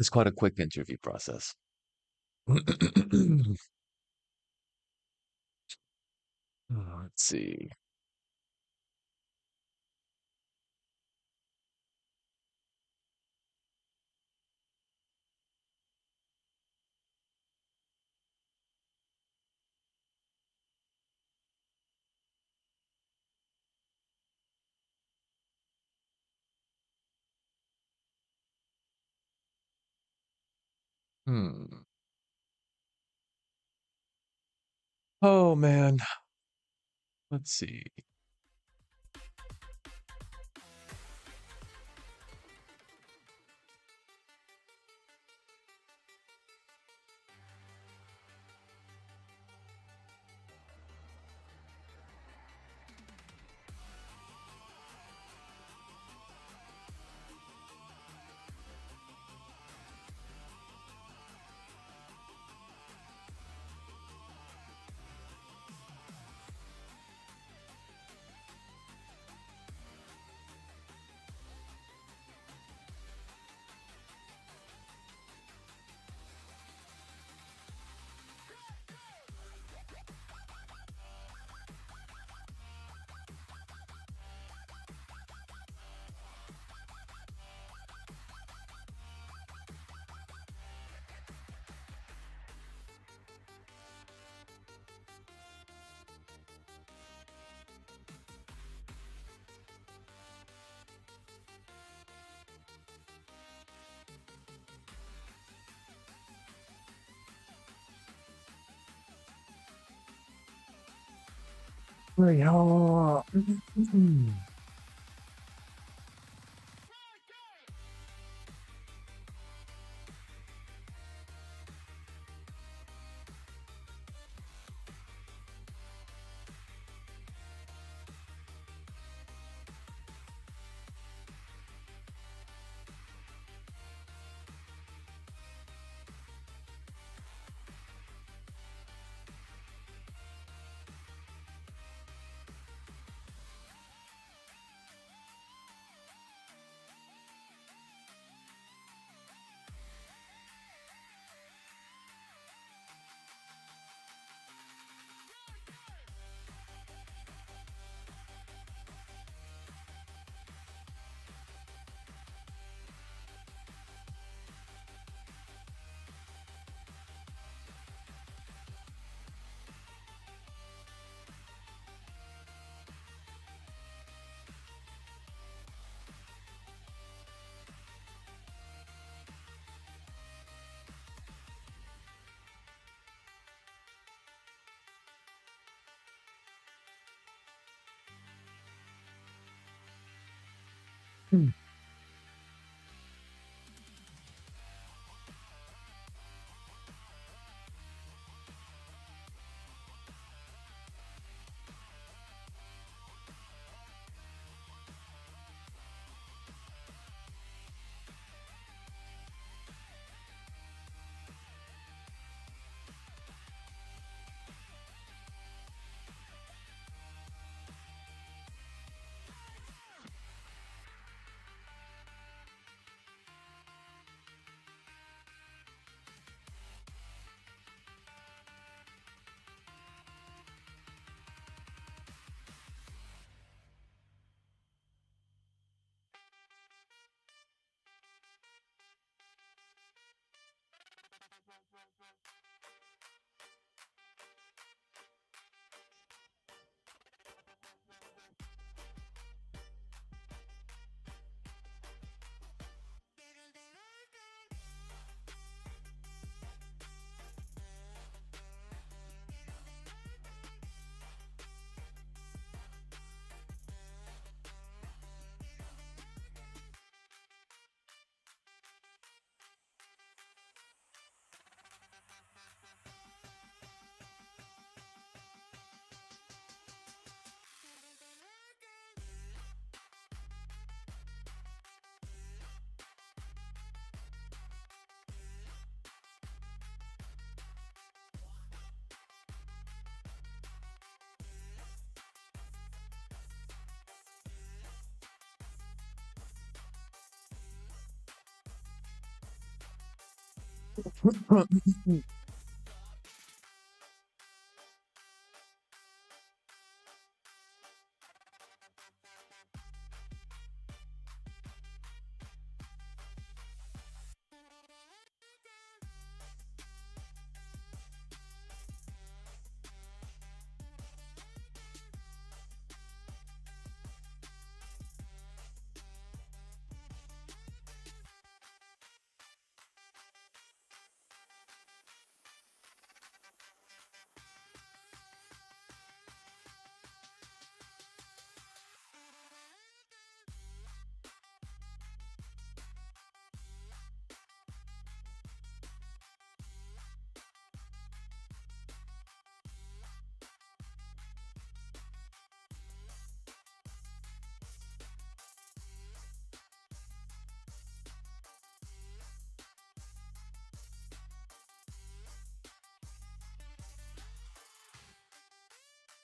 It's quite a quick interview process. Let's see. Hmm. Oh man. Let's see. Yeah.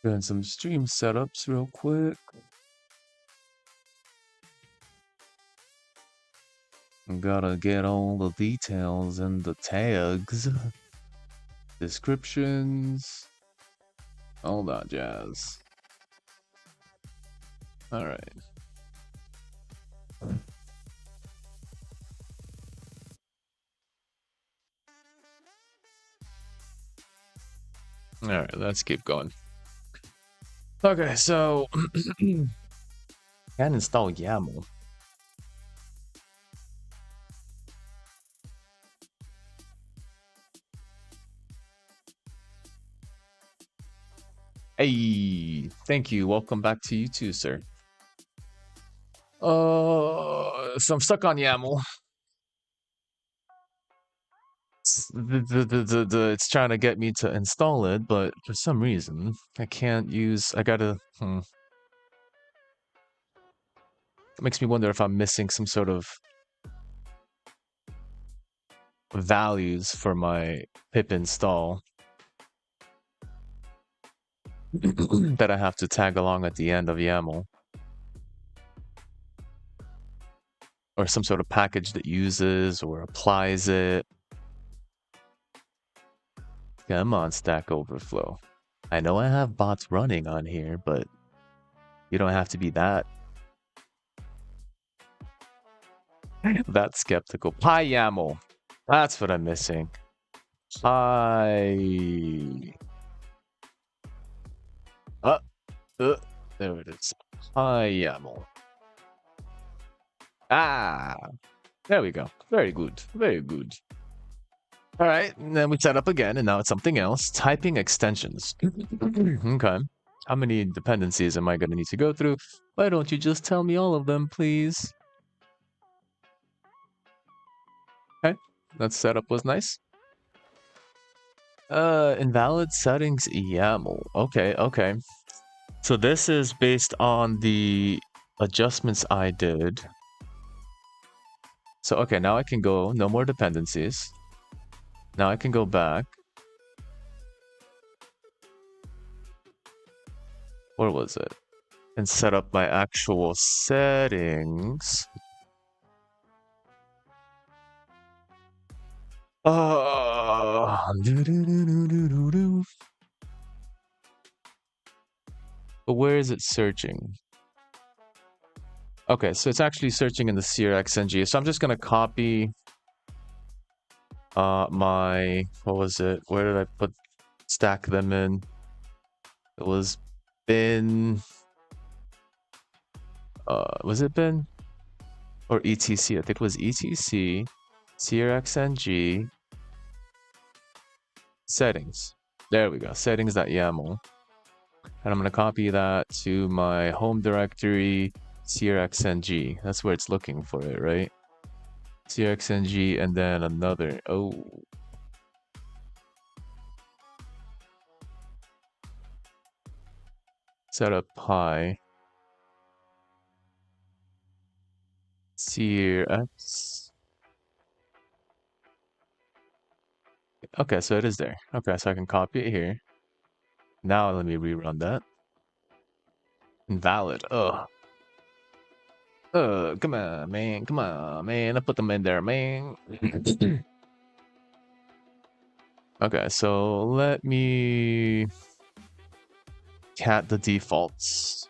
Doing some stream setups real quick. Gotta get all the details and the tags, descriptions, all that jazz. All right. All right, let's keep going. Okay, so can install YAML. Hey, thank you. Welcome back to you too, sir. So I'm stuck on YAML. It's trying to get me to install it, but for some reason I can't use. I gotta. It makes me wonder if I'm missing some sort of values for my pip install that I have to tag along at the end of YAML, or some sort of package that uses or applies it. Come on, Stack Overflow. I know I have bots running on here, but you don't have to be that skeptical. PyYAML. That's what I'm missing. There it is. PyYAML. There we go. Very good. Very good. All right, and then we set up again, and now it's something else. Typing extensions. Okay. How many dependencies am I going to need to go through? Why don't you just tell me all of them, please? Okay, that setup was nice. Invalid settings YAML. Okay. So this is based on the adjustments I did. So, okay, now I can go, no more dependencies. Now I can go back. Where was it? And set up my actual settings. But where is it searching? Okay, so it's actually searching in the SearXNG. So I'm just gonna copy my, what was it? Where did I stack them in? It was bin. Was it bin? Or etc? I think it was etc, SearXNG, settings. There we go, settings.yaml. And I'm gonna copy that to my home directory, SearXNG. That's where it's looking for it, right? SearXNG and then another. Oh. Setup pi. SearX. Okay, so it is there. Okay, so I can copy it here. Now let me rerun that. Invalid. Ugh. Come on, man. Come on, man. I put them in there, man. Okay, so let me cat the defaults.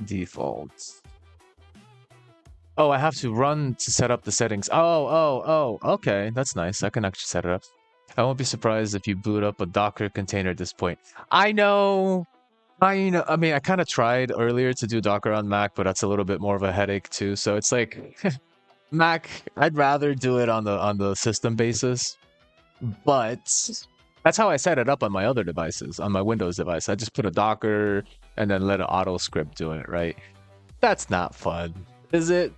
Defaults. Oh, I have to run to set up the settings. Oh, okay. That's nice. I can actually set it up. I won't be surprised if you boot up a Docker container at this point. I know. I mean, I kind of tried earlier to do Docker on Mac, but that's a little bit more of a headache too. So it's like Mac, I'd rather do it on the system basis. But that's how I set it up on my other devices, on my Windows device. I just put a Docker and then let an auto script do it, right? That's not fun, is it?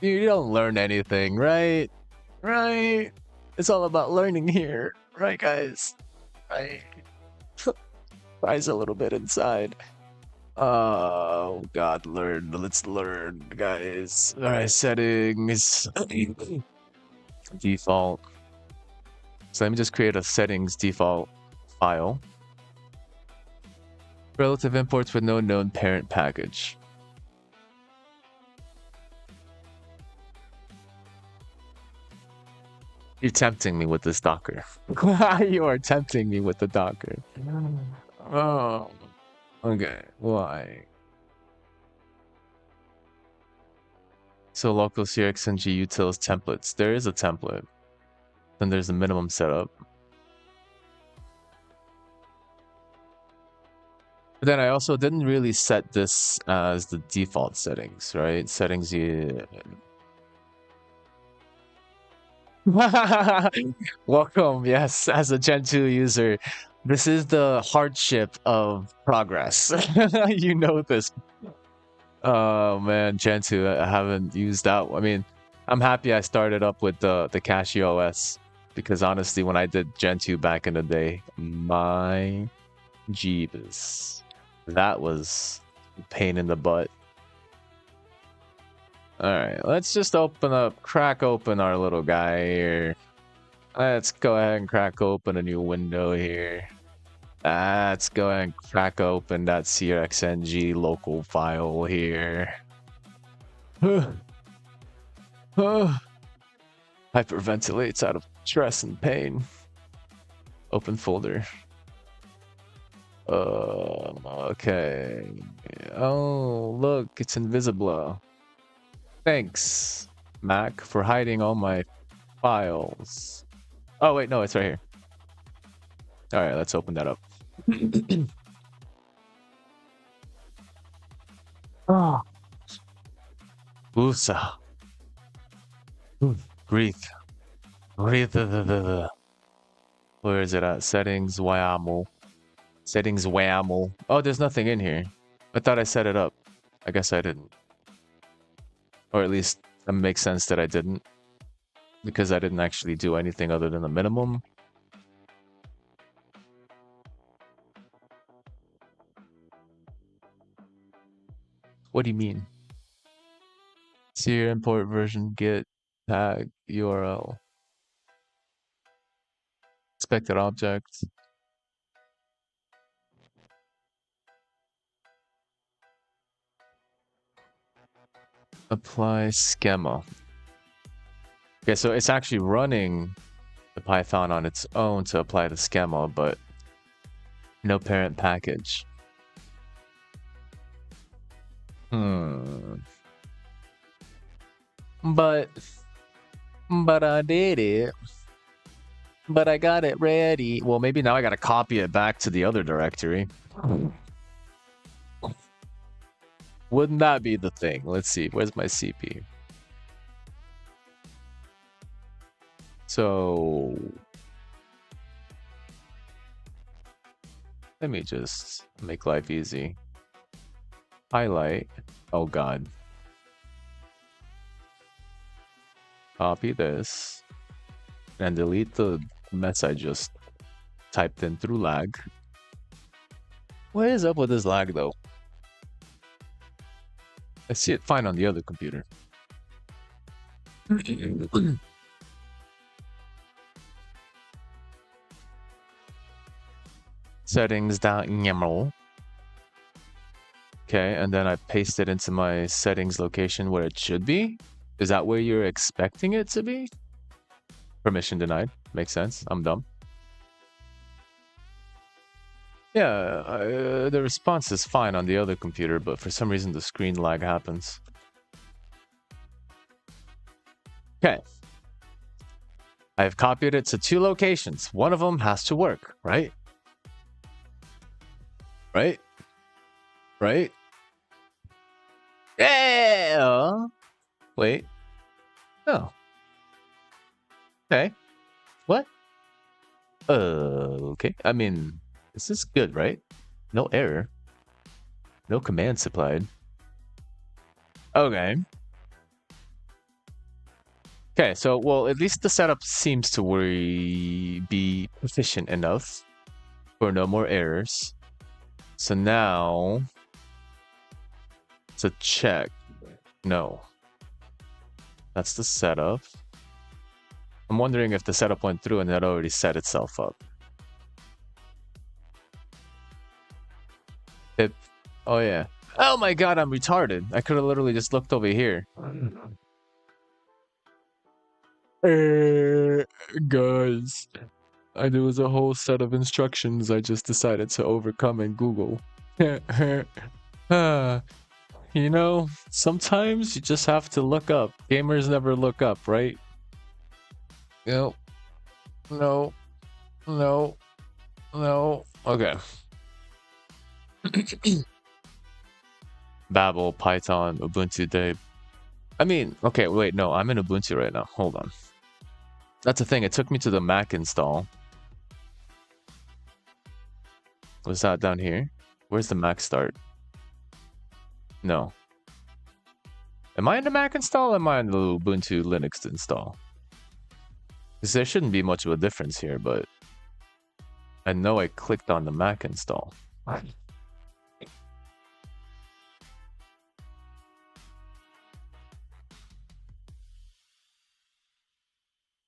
You don't learn anything, right? Right? It's all about learning here, right, guys? Right? Cries a little bit inside. Oh God, learn. Let's learn, guys. All right, settings. Default. So let me just create a settings default file. Relative imports with no known parent package. You're tempting me with this Docker. You are tempting me with the Docker. Oh, okay. Why? So local SearXNG utils templates. There is a template. Then there's a minimum setup. But then I also didn't really set this as the default settings, right? Settings you... Welcome, yes, as a Gen 2 user. This is the hardship of progress. You know this. Oh man, Gen 2, I haven't used that. I mean, I'm happy I started up with the CachyOS because honestly, when I did Gen 2 back in the day, my jeebus, that was a pain in the butt. All right, let's just crack open our little guy here. Let's go ahead and crack open a new window here. Let's go ahead and crack open that SearXNG local file here. Hyperventilates out of stress and pain. Open folder. Okay. Oh, look, it's invisible. Thanks, Mac, for hiding all my files. Oh, wait, no, it's right here. All right, let's open that up. Oh. Usa. Breathe. Breathe. Where is it at? Settings, WAML. Settings, WAML. Oh, there's nothing in here. I thought I set it up. I guess I didn't. Or at least it makes sense that I didn't. Because I didn't actually do anything other than the minimum. What do you mean? Sear import version git tag URL. Expected object. Apply schema. Okay, so it's actually running the Python on its own to apply the schema, but no parent package. But I did it. But I got it ready. Well, maybe now I gotta copy it back to the other directory. Wouldn't that be the thing? Let's see. Where's my CP? So let me just make life easy. Highlight. Oh God. Copy this and delete the mess I just typed in through lag. What is up with this lag though? I see it fine on the other computer. settings.yaml. Okay, and then I paste it into my settings location where it should be. Is that where you're expecting it to be? Permission denied. Makes sense. I'm dumb. Yeah, the response is fine on the other computer, but for some reason the screen lag happens. Okay. I've copied it to 2 locations. One of them has to work, right? Right? Right? Yeah! Wait. Oh. Okay. What? Okay. I mean, this is good, right? No error. No command supplied. Okay. Okay, so, well, at least the setup seems to be efficient enough for no more errors. So now, to check. No. That's the setup. I'm wondering if the setup went through and that already set itself up. Oh yeah. Oh my god, I'm retarded. I could have literally just looked over here. Guys, there was a whole set of instructions I just decided to overcome in Google. You know, sometimes you just have to look up. Gamers never look up, right? No. No. No. No. Okay. Babel, Python, Ubuntu, Dave. I mean, okay, wait, no, I'm in Ubuntu right now. Hold on. That's the thing. It took me to the Mac install. Was that down here? Where's the Mac start? No. Am I in the Mac install or am I in the Ubuntu Linux install? Because there shouldn't be much of a difference here, but I know I clicked on the Mac install.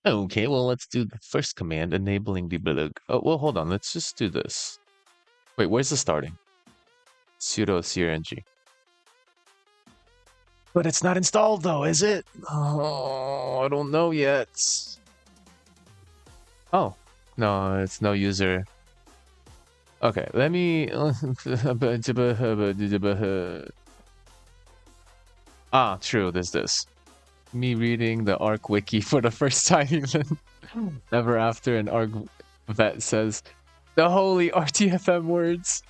Okay, well, let's do the first command, enabling debug. Oh, well, hold on. Let's just do this. Wait, where's the starting? Sudo SearXNG. But it's not installed, though, is it? Oh, I don't know yet. Oh, no, it's no user. Okay, let me... Ah, true, there's this. Me reading the ARC wiki for the first time even. Never after an ARC vet says the holy RTFM words.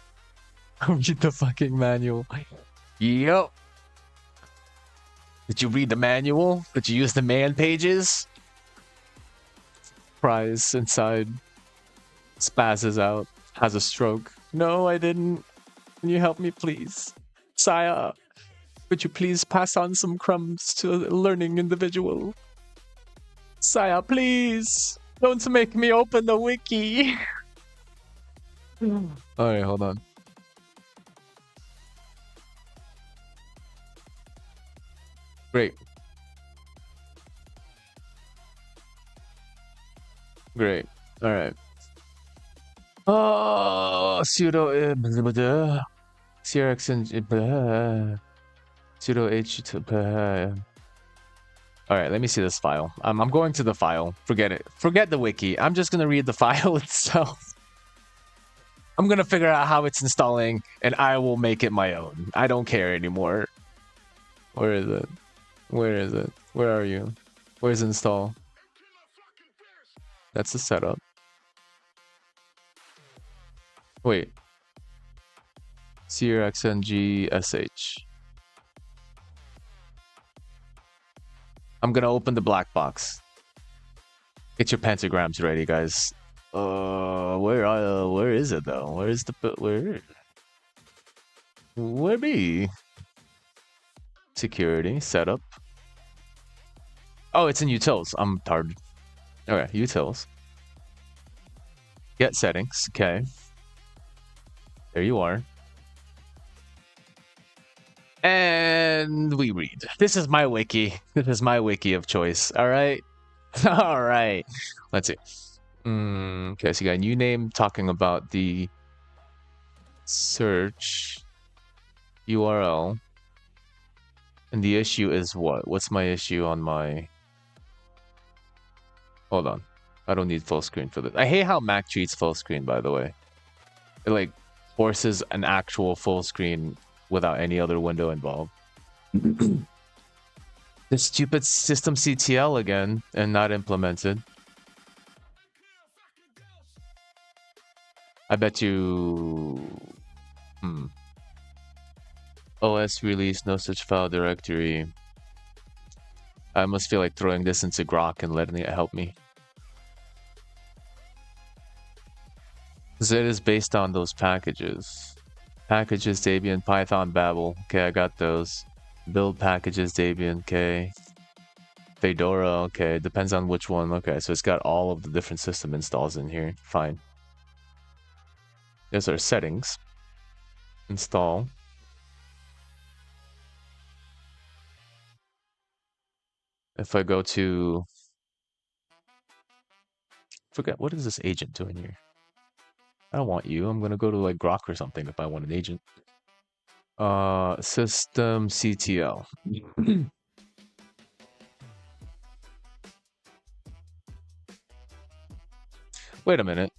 Read the fucking manual. Yup. Did you read the manual? Did you use the man pages? Prize inside. Spazzes out. Has a stroke. No, I didn't. Can you help me, please? Saya. Could you please pass on some crumbs to a learning individual? Saya, please! Don't make me open the wiki! Alright, hold on. Great. Great. Alright. Oh, sudo SearXNG sudo h Alright, let me see this file. I'm going to the file. Forget it. Forget the wiki. I'm just gonna read the file itself. I'm gonna figure out how it's installing, and I will make it my own. I don't care anymore. Where is it? Where is it? Where are you? Where's install? That's the setup. Wait. SearXNG sh. I'm gonna open the black box. Get your pentagrams ready, guys. Where is it though? Where is the where be? Security setup. Oh, it's in utils. I'm tired. Okay, utils. Get settings. Okay. There you are. And we read. This is my wiki. This is my wiki of choice. All right. All right. Let's see. Okay, so you got a new name talking about the search URL. And the issue is what? What's my issue on my... Hold on. I don't need full screen for this. I hate how Mac treats full screen, by the way. It like forces an actual full screen without any other window involved. The stupid system CTL again and not implemented. I bet you... OS release, no such file directory. I must feel like throwing this into Grok and letting it help me. Because it is based on those packages. Packages, Debian, Python, Babel. Okay, I got those. Build packages, Debian, okay. Fedora, okay. Depends on which one. Okay, so it's got all of the different system installs in here. Fine. There's our settings. Install. If I go to... Forget, what is this agent doing here? I don't want you. I'm going to go to like Grok or something if I want an agent. System CTL. Wait a minute.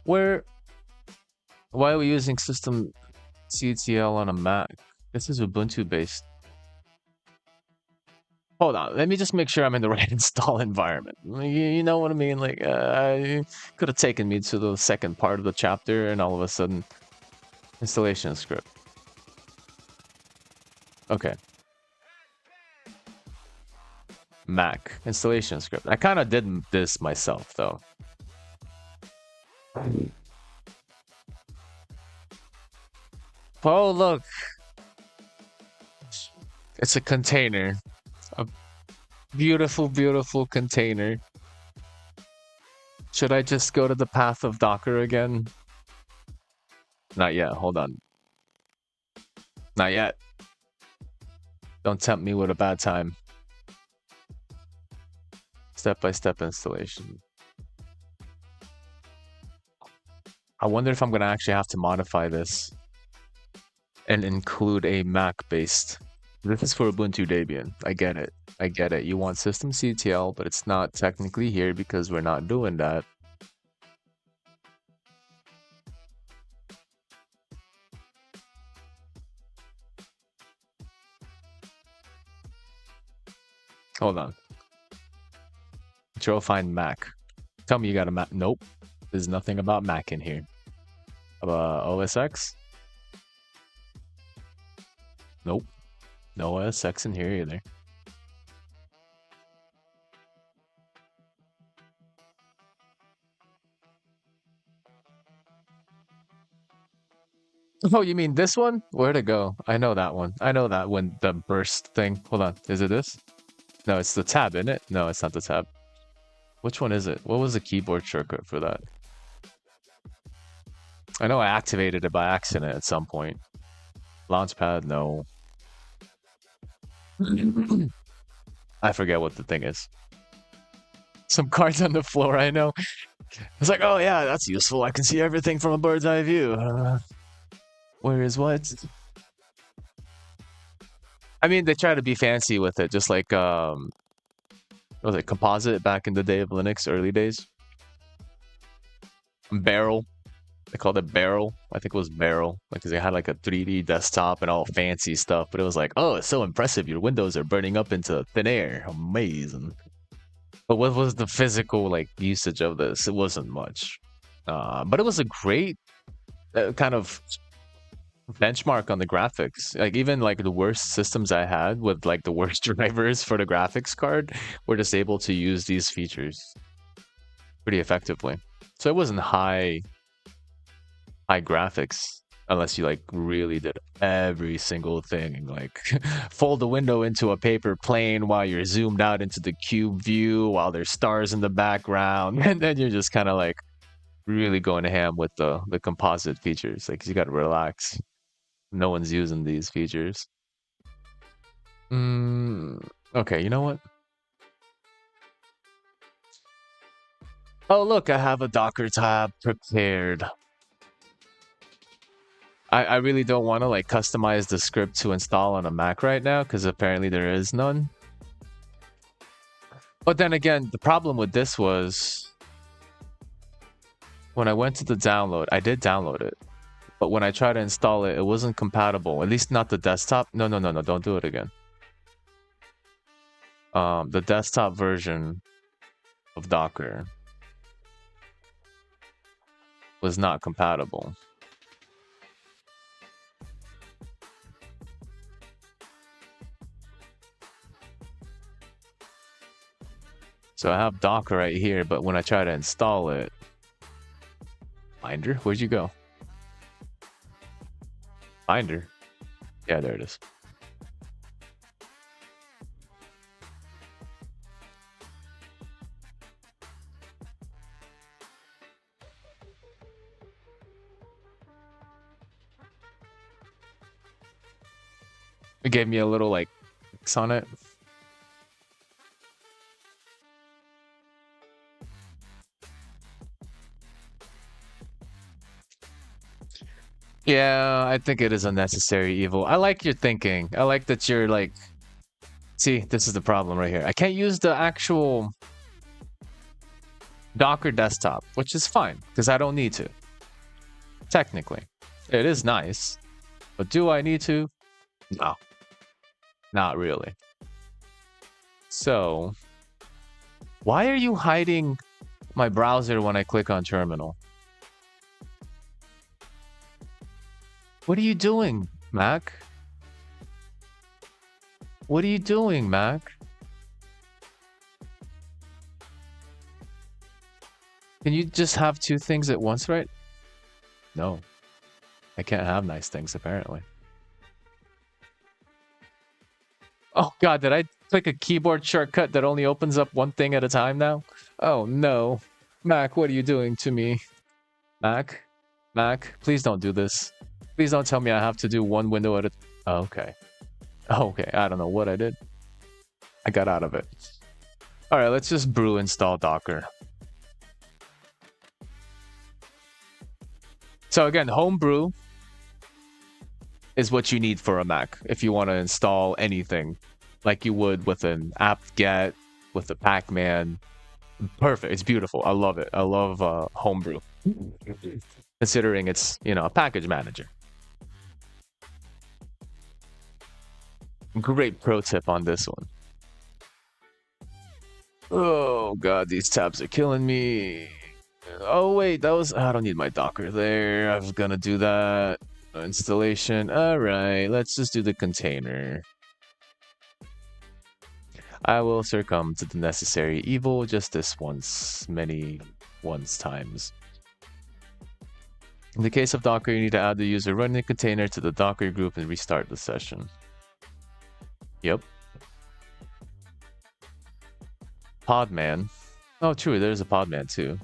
Why are we using system CTL on a Mac? This is Ubuntu based. Hold on, let me just make sure I'm in the right install environment. You know what I mean? Like, could have taken me to the second part of the chapter and all of a sudden, installation script. Okay. Mac, installation script. I kind of did this myself though. Oh, look. It's a container. A beautiful, beautiful container. Should I just go to the path of Docker again? Not yet. Hold on. Not yet. Don't tempt me with a bad time. Step-by-step installation. I wonder if I'm going to actually have to modify this and include a Mac-based. This is for Ubuntu Debian. I get it. I get it. You want system CTL, but it's not technically here because we're not doing that. Hold on. Control find Mac. Tell me you got a Mac. Nope. There's nothing about Mac in here. OS X? Nope. No OS X in here either. Oh, you mean this one? Where'd it go? I know that one. I know that one, the burst thing. Hold on. Is it this? No, it's the tab, isn't it? No, it's not the tab. Which one is it? What was the keyboard shortcut for that? I know I activated it by accident at some point. Launchpad, no. I forget what the thing is. Some cards on the floor, I know. It's like, oh yeah, that's useful. I can see everything from a bird's eye view. Where is what? I mean, they try to be fancy with it, just like, what was it, Composite back in the day of Linux, early days? Barrel. They called it Barrel. I think it was Barrel. Because they had like a 3D desktop and all fancy stuff. But it was like, oh, it's so impressive. Your windows are burning up into thin air. Amazing. But what was the physical like usage of this? It wasn't much. But it was a great kind of benchmark on the graphics. Like even like the worst systems I had with like the worst drivers for the graphics card were just able to use these features pretty effectively. So it wasn't high graphics unless you like really did every single thing, like fold the window into a paper plane while you're zoomed out into the cube view while there's stars in the background, and then you're just kind of like really going ham with the composite features. Like you got to relax. No one's using these features. Okay, you know what? Oh, look, I have a Docker tab prepared. I really don't want to like customize the script to install on a Mac right now because apparently there is none. But then again, the problem with this was when I went to the download, I did download it. But when I tried to install it, it wasn't compatible. At least not the desktop. No, don't do it again. The desktop version of Docker was not compatible. So I have Docker right here, but when I try to install it, Finder, where'd you go? Finder. Yeah, there it is. It gave me a little like X on it. Yeah, I think it is a necessary evil. I like your thinking. I like that you're like, see, this is the problem right here. I can't use the actual Docker desktop, which is fine because I don't need to. Technically, it is nice, but do I need to? No, not really. So, why are you hiding my browser when I click on terminal? What are you doing, Mac? What are you doing, Mac? Can you just have two things at once, right? No. I can't have nice things, apparently. Oh god, did I click a keyboard shortcut that only opens up one thing at a time now? Oh no. Mac, what are you doing to me? Mac? Mac, please don't do this. Please don't tell me I have to do one window at a... Oh, okay. Okay, I don't know what I did. I got out of it. Alright, let's just brew install Docker. So again, homebrew is what you need for a Mac if you want to install anything like you would with an apt-get, with a Pac-Man. Perfect. It's beautiful. I love it. I love homebrew. Considering it's, you know, a package manager. Great pro tip on this one. Oh god, these tabs are killing me. Oh wait, that was... I don't need my Docker there. I was gonna do that. Installation. Alright, let's just do the container. I will succumb to the necessary evil just this once, many once times. In the case of Docker, you need to add the user running the container to the Docker group and restart the session. Yep. Podman. Oh, true, there's a Podman too.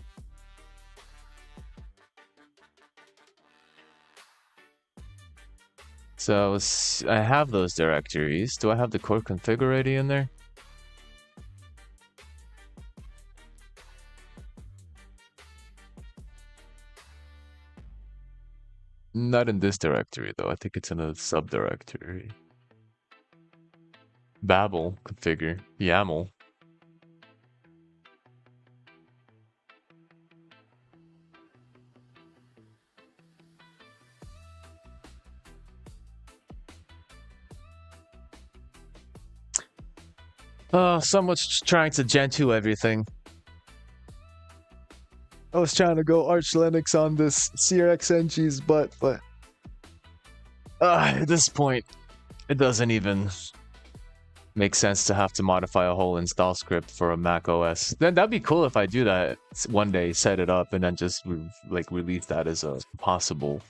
So I have those directories. Do I have the core config already in there? Not in this directory though. I think it's in a subdirectory. Babel configure. YAML. So much trying to Gentoo everything. I was trying to go Arch Linux on this SearXNG's butt, but at this point, it doesn't even make sense to have to modify a whole install script for a Mac OS. Then that'd be cool if I do that one day, set it up, and then just release that as a possible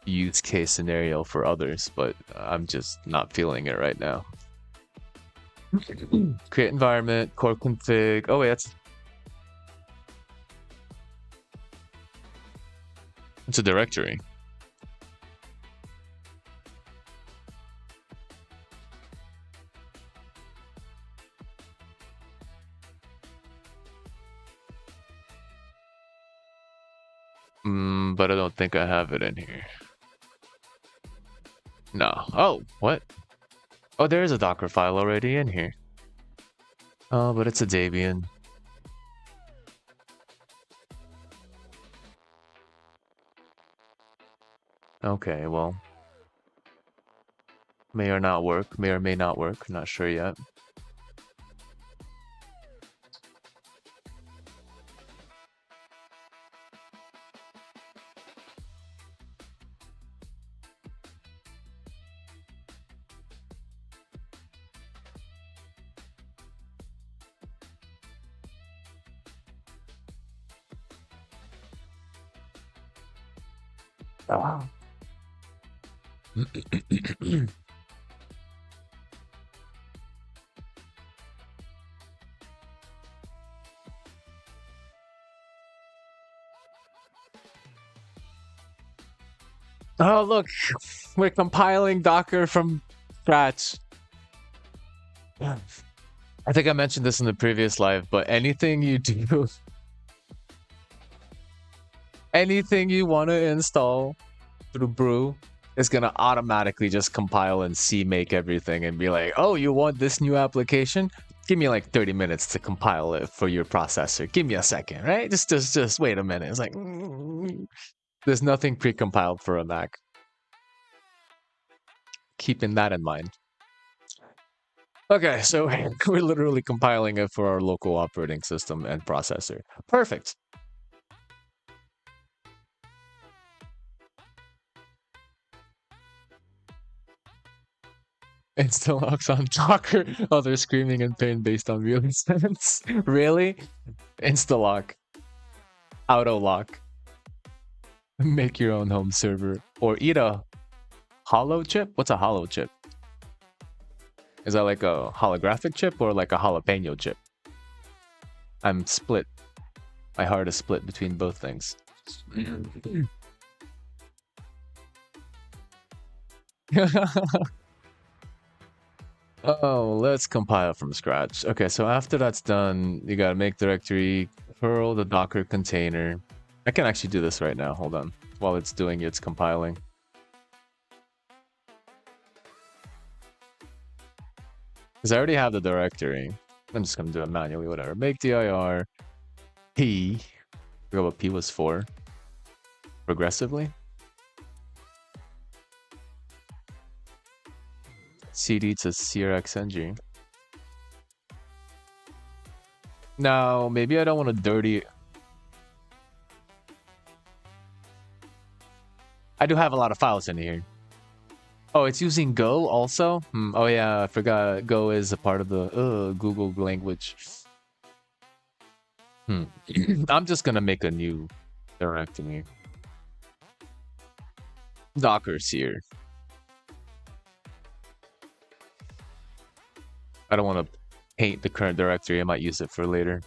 use case scenario for others. But I'm just not feeling it right now. Create environment, core config. Oh wait, it's a directory. But I don't think I have it in here. No. Oh, what? Oh, there is a Docker file already in here. Oh, but it's a Debian. Okay, well. May or not work. May or may not work. Not sure yet. Oh. Oh, look, we're compiling Docker from scratch. I think I mentioned this in the previous live, but anything you do, anything you want to install through Brew is going to automatically just compile and CMake everything and be like, oh, you want this new application? Give me like 30 minutes to compile it for your processor. Give me a second, right? Just wait a minute. It's like, there's nothing pre-compiled for a Mac. Keeping that in mind. Okay, so we're literally compiling it for our local operating system and processor. Perfect. Instalocks on Docker. Oh, they're screaming in pain based on real instance. Really? Instalock. Auto-lock. Make your own home server. Or eat a hollow chip? What's a hollow chip? Is that like a holographic chip or like a jalapeno chip? I'm split. My heart is split between both things. Oh, let's compile from scratch. Okay, so after that's done, you gotta make directory, curl the Docker container. I can actually do this right now. Hold on. While it's doing its compiling. Because I already have the directory. I'm just gonna do it manually, whatever. Make dir p. I forgot what p was for. Progressively. cd to SearXNG. Now, maybe I don't want to dirty. I do have a lot of files in here. Oh, it's using Go also? Oh yeah, I forgot Go is a part of the Google language. I'm just gonna make a new directory. Docker's here. I don't want to paint the current directory. I might use it for later.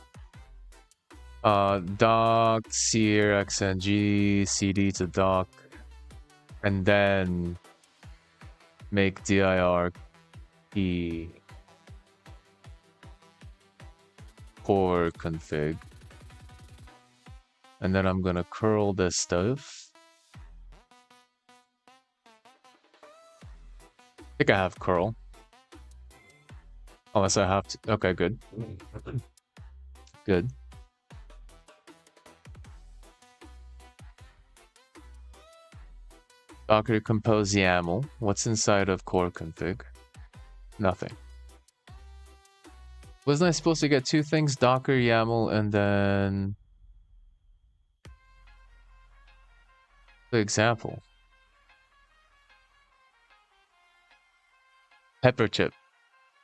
Doc, SearXNG, cd to doc, and then make dir p core config. And then I'm gonna curl this stuff. I think I have curl. Unless I have to. Okay, good. Good. Docker compose YAML. What's inside of core config? Nothing. Wasn't I supposed to get two things? Docker, YAML, and then the example. Pepper chip.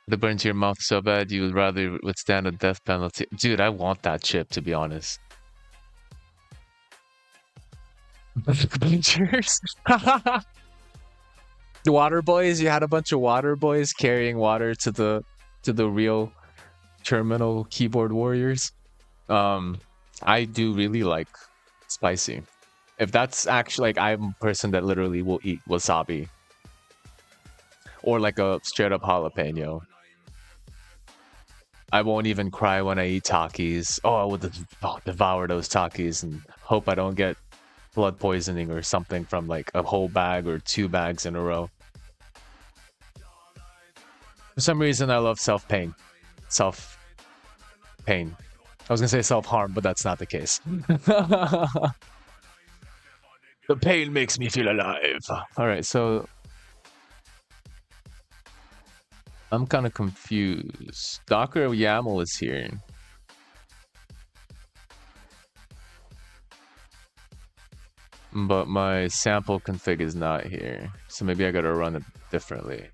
That burns your mouth so bad you would rather withstand a death penalty. Dude, I want that chip, to be honest. Cheers. The water boys, you had a bunch of water boys carrying water to the real terminal keyboard warriors. I do really like spicy. If that's actually like, I'm a person that literally will eat wasabi. Or like a straight up jalapeno. I won't even cry when I eat Takis. Oh, I would devour those Takis and hope I don't get blood poisoning or something from like a whole bag or 2 bags in a row. For some reason, I love self-pain. Self-pain. I was gonna say self-harm, but that's not the case. The pain makes me feel alive. All right, so I'm kind of confused. Docker YAML is here. But my sample config is not here. So maybe I gotta run it differently.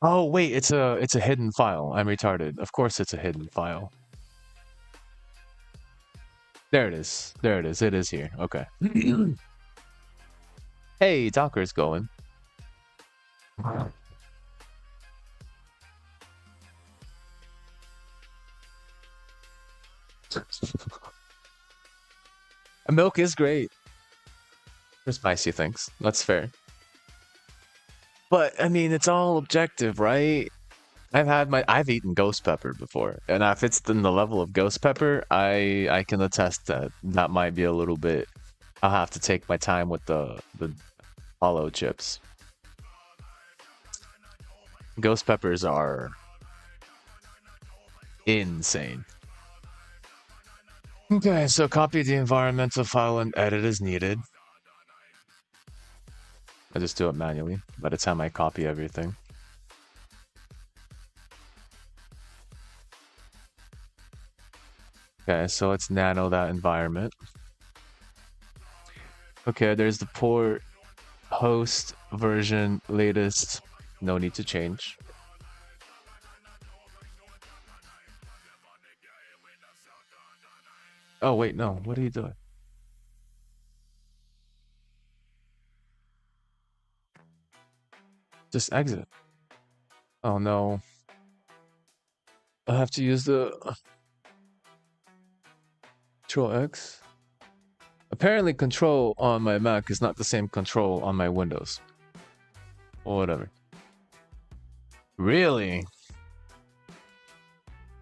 Oh wait, it's a hidden file. I'm retarded. Of course it's a hidden file. There it is. There it is. It is here. Okay. Hey, Docker's going. Milk is great. For spicy things. That's fair. But I mean, it's all objective, right? I've eaten ghost pepper before, and if it's in the level of ghost pepper, I can attest that that might be a little bit. I'll have to take my time with the hollow chips. Ghost peppers are insane. Okay, so copy the environmental file and edit as needed. I just do it manually by the time I copy everything. Okay, so let's nano that environment. Okay, there's the port, host, version, latest. No need to change. Oh, wait, no. What are you doing? Just exit. Oh, no. I have to use the Control X. Apparently, control on my Mac is not the same control on my Windows. Or whatever. Really?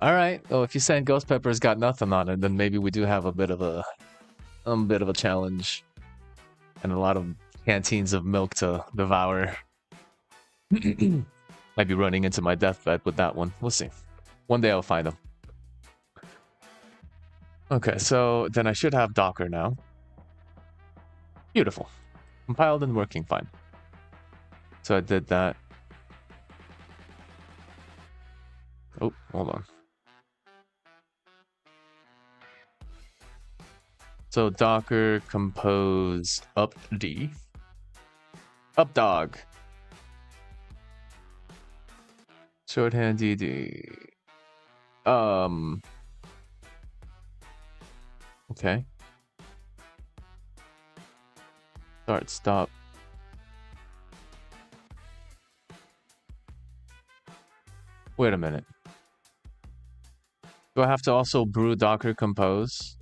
All right. Well, if you're saying Ghost Pepper's got nothing on it, then maybe we do have a bit of a challenge, and a lot of canteens of milk to devour. Might be running into my deathbed with that one. We'll see. One day I'll find them. Okay, so then I should have Docker now. Beautiful. Compiled and working fine. So I did that. Oh, hold on. So Docker compose upd. Updog. Shorthand DD. Okay. Start, stop. Wait a minute. Do I have to also brew Docker compose?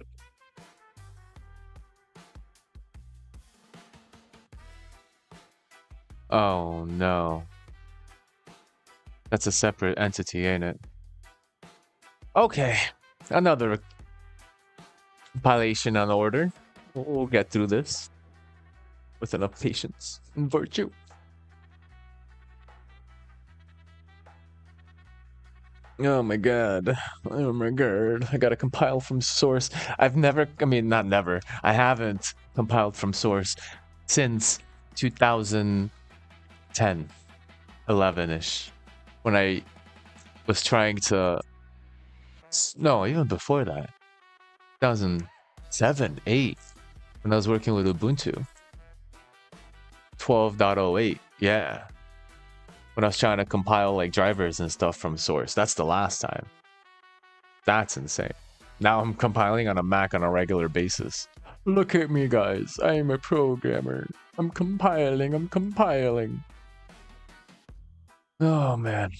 Oh no. That's a separate entity, ain't it? Okay. Another compilation on order. We'll get through this with enough patience and virtue. Oh my god. Oh my god. I gotta compile from source. I haven't compiled from source since 2010, 11-ish. When I was trying to... No, even before that. 2007, 8. When I was working with Ubuntu. 12.08, yeah. When I was trying to compile like drivers and stuff from source. That's the last time. That's insane. Now I'm compiling on a Mac on a regular basis. Look at me, guys. I am a programmer. I'm compiling. Oh, man.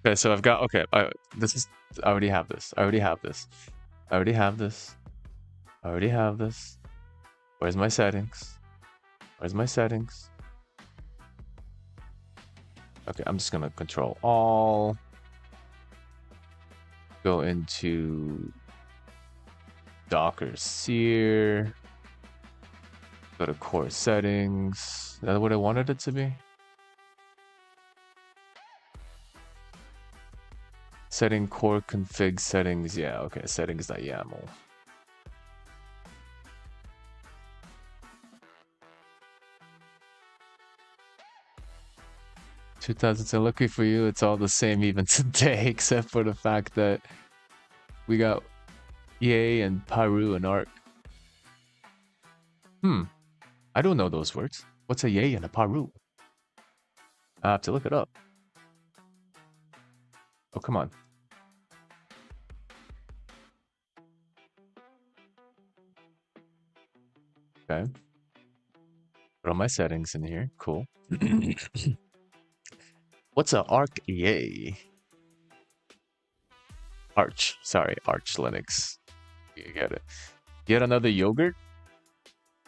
Okay, so I've got, okay, this is, I already have this. I already have this. I already have this. I already have this. Where's my settings? Where's my settings? Okay, I'm just gonna control all. Go into Docker Sear. Go to core settings. Is that what I wanted it to be? Setting core config settings. Yeah, okay, settings.yaml. 2010, lucky for you, it's all the same even today, except for the fact that we got EA and Paru and Arc. I don't know those words. What's a yay and a Paru? I have to look it up. Oh, come on. Okay. Put all my settings in here. Cool. What's a Arc EA? Arch. Sorry, Arch Linux. You get it. Yet another yogurt?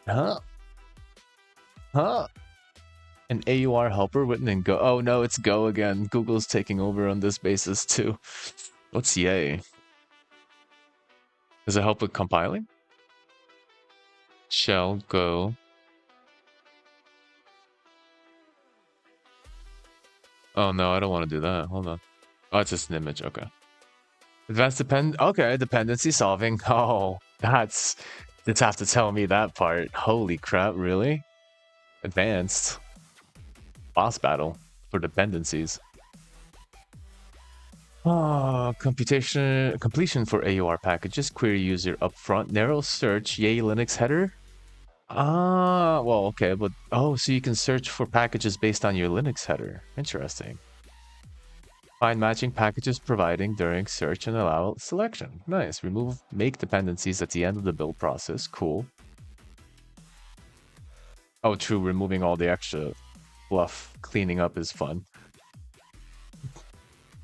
Huh? Huh? An AUR helper written in Go. Oh no, it's Go again. Google's taking over on this basis too. What's Yay? Does it help with compiling? Shell, Go. Oh no, I don't want to do that. Hold on. Oh, it's just an image. Okay. Advanced okay, dependency solving. Oh, that's just have to tell me that part. Holy crap, really? Advanced. Boss battle for dependencies. Oh, completion for AUR packages. Query user upfront. Narrow search. Yay Linux header. Ah, well, okay, but oh, so you can search for packages based on your Linux header. Interesting. Find matching packages providing during search and allow selection. Nice. Make dependencies at the end of the build process. Cool. Oh, true. Removing all the extra fluff. Cleaning up is fun.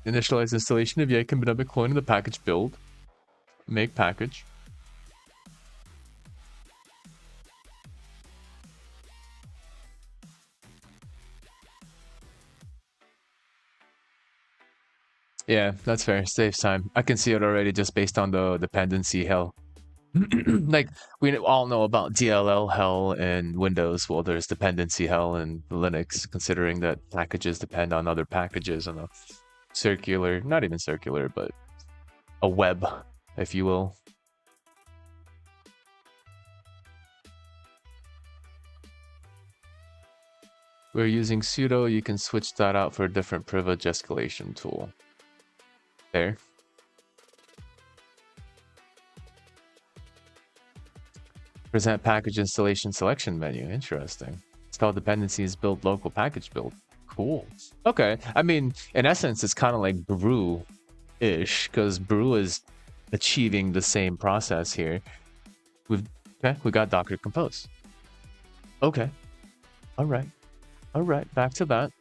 Initialize installation of Yay can be done by cloning the package build. Make package. Yeah, that's fair. Saves time. I can see it already just based on the dependency hell. Like, we all know about DLL hell in Windows. Well, there's dependency hell in Linux, considering that packages depend on other packages on a circular, not even circular, but a web, if you will. We're using sudo. You can switch that out for a different privilege escalation tool. There. Present package installation selection menu. Interesting. It's called dependencies build local package build. Cool. Okay. I mean, in essence, it's kind of like brew-ish, because brew is achieving the same process here. We got Docker Compose. Okay. All right. Back to that.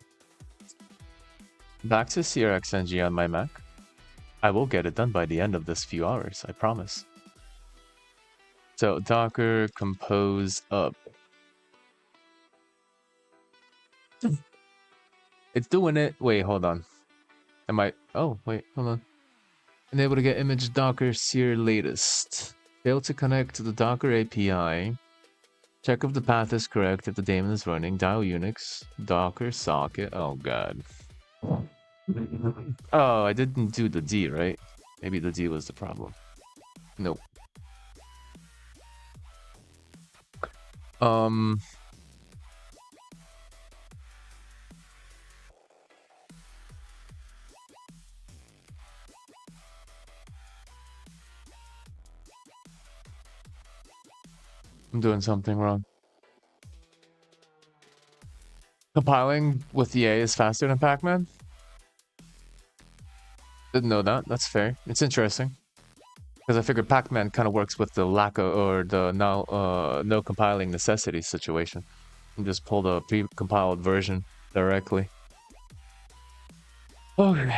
Back to SearXNG on my Mac. I will get it done by the end of this few hours, I promise. So Docker Compose up. It's doing it. Wait, hold on. Oh, wait, hold on. Unable to get image Docker Sear latest. Fail to connect to the Docker API. Check if the path is correct if the daemon is running. Dial Unix. Docker socket. Oh god. Oh, I didn't do the D, right? Maybe the D was the problem. Nope. I'm doing something wrong. Compiling with EA is faster than Pac-Man? Didn't know that. That's fair. It's interesting. Because I figured Pac-Man kind of works with the lack of, or the no compiling necessity situation. You just pull the pre-compiled version directly. Okay.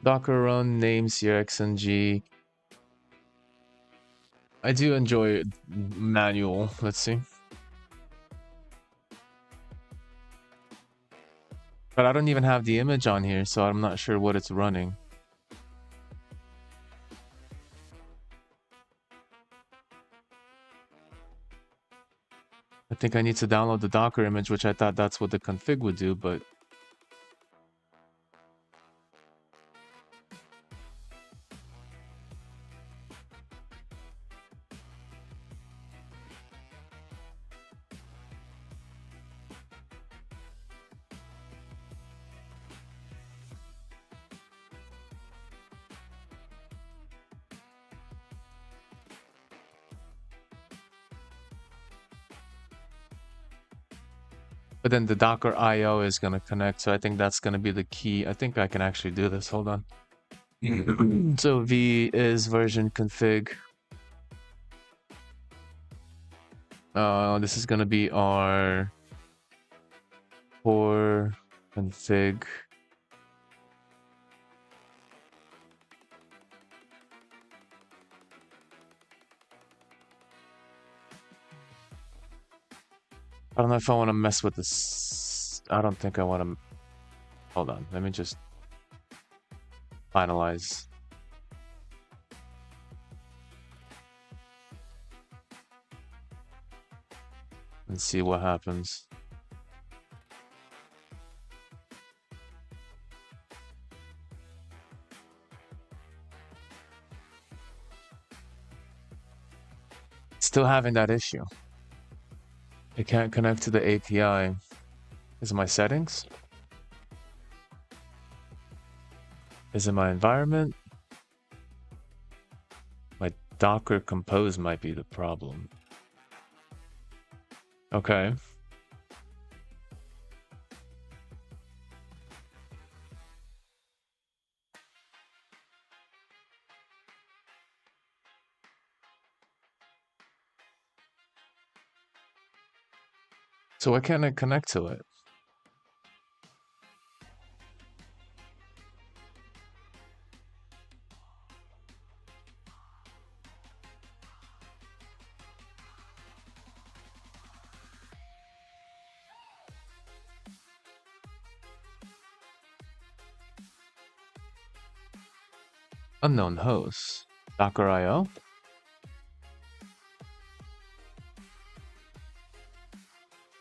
Docker run name SearXNG. I do enjoy manual. Let's see. But I don't even have the image on here, so I'm not sure what it's running. I think I need to download the Docker image, which I thought that's what the config would do, but... But then the Docker IO is going to connect, so I think that's going to be the key. I think I can actually do this. Hold on. So v is version config. This is going to be our core config. I don't know if I want to mess with this. I don't think I want to. Hold on. Let me just finalize. And see what happens. Still having that issue. It can't connect to the API. Is it my settings? Is it my environment? My Docker Compose might be the problem. Okay. So why can't I connect to it? Unknown host. Docker IO?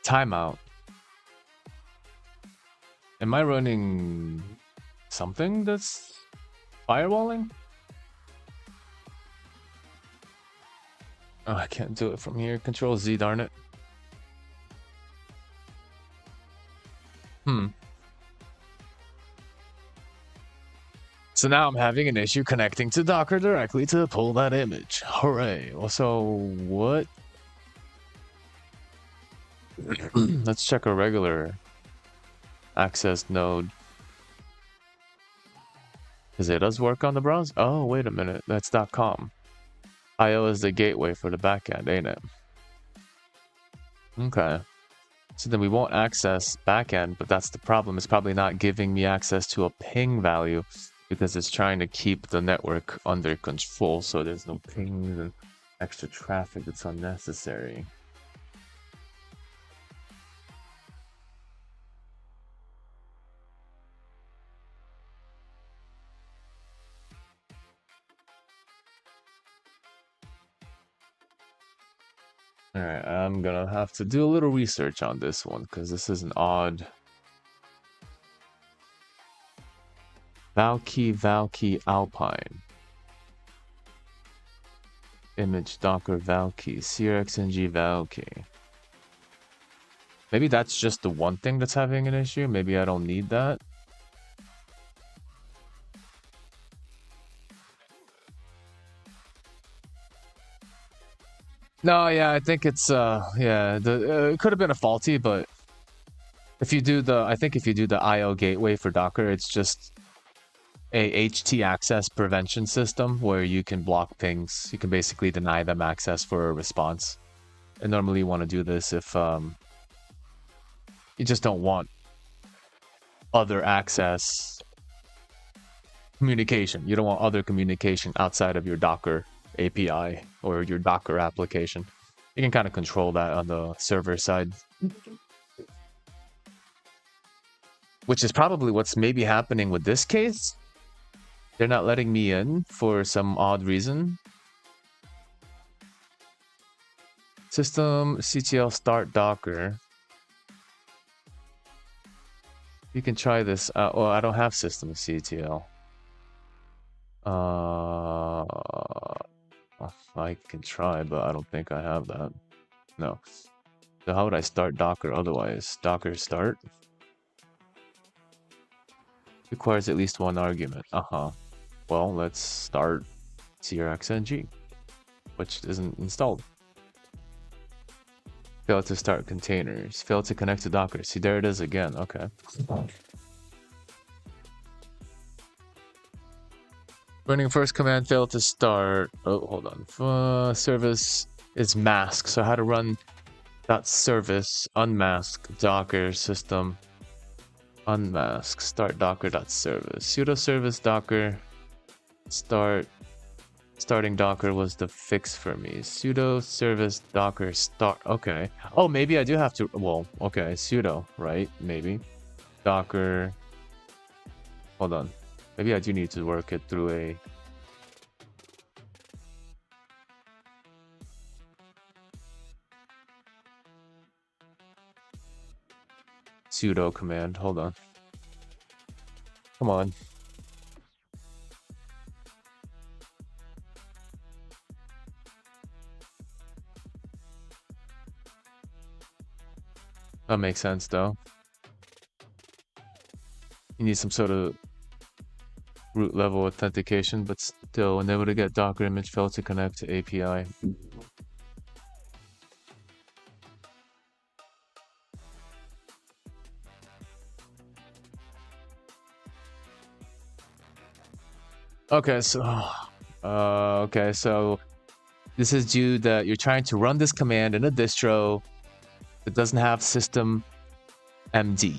Timeout. Am I running something that's firewalling? Oh, I can't do it from here. Control Z, darn it. So now I'm having an issue connecting to Docker directly to pull that image. Hooray. Well, so what? Let's check a regular access node. Because it does work on the browser? Oh, wait a minute. That's .com. IO is the gateway for the backend, ain't it? Okay. So then we won't access backend, but that's the problem. It's probably not giving me access to a ping value because it's trying to keep the network under control so there's no pings and extra traffic that's unnecessary. Alright, I'm gonna have to do a little research on this one because this is an odd. Valkey Alpine. Image Docker Valkey. SearXNG Valkey. Maybe that's just the one thing that's having an issue. Maybe I don't need that. No, yeah, I think it's yeah, it could have been a faulty, but if you do I think if you do the IO gateway for Docker, it's just a HT access prevention system where you can block pings. You can basically deny them access for a response. And normally you want to do this if you just don't want other access. communication. You don't want other communication outside of your Docker API or your Docker application. You can kind of control that on the server side. Which is probably what's maybe happening with this case. They're not letting me in for some odd reason. System CTL start Docker. You can try this. Well, I don't have system CTL. I can try, but I don't think I have that. No. So how would I start Docker otherwise? Docker start requires at least one argument. Well, let's start SearXNG, which isn't installed. Fail to start containers. Fail to connect to Docker. See, there it is again. Okay. Running first command failed to start. Oh, hold on. Service is masked. So how to run that service unmask Docker system unmask start docker.service sudo service Docker starting Docker was the fix for me. Sudo service Docker start. Okay. Oh, maybe I do have to. Well, okay. Sudo, right? Maybe Docker. Hold on. Maybe I do need to work it through a sudo command. Hold on. Come on. That makes sense though. You need some sort of root level authentication, but still unable to get Docker image, failed to connect to API. Okay, so this is due that you're trying to run this command in a distro that doesn't have system MD.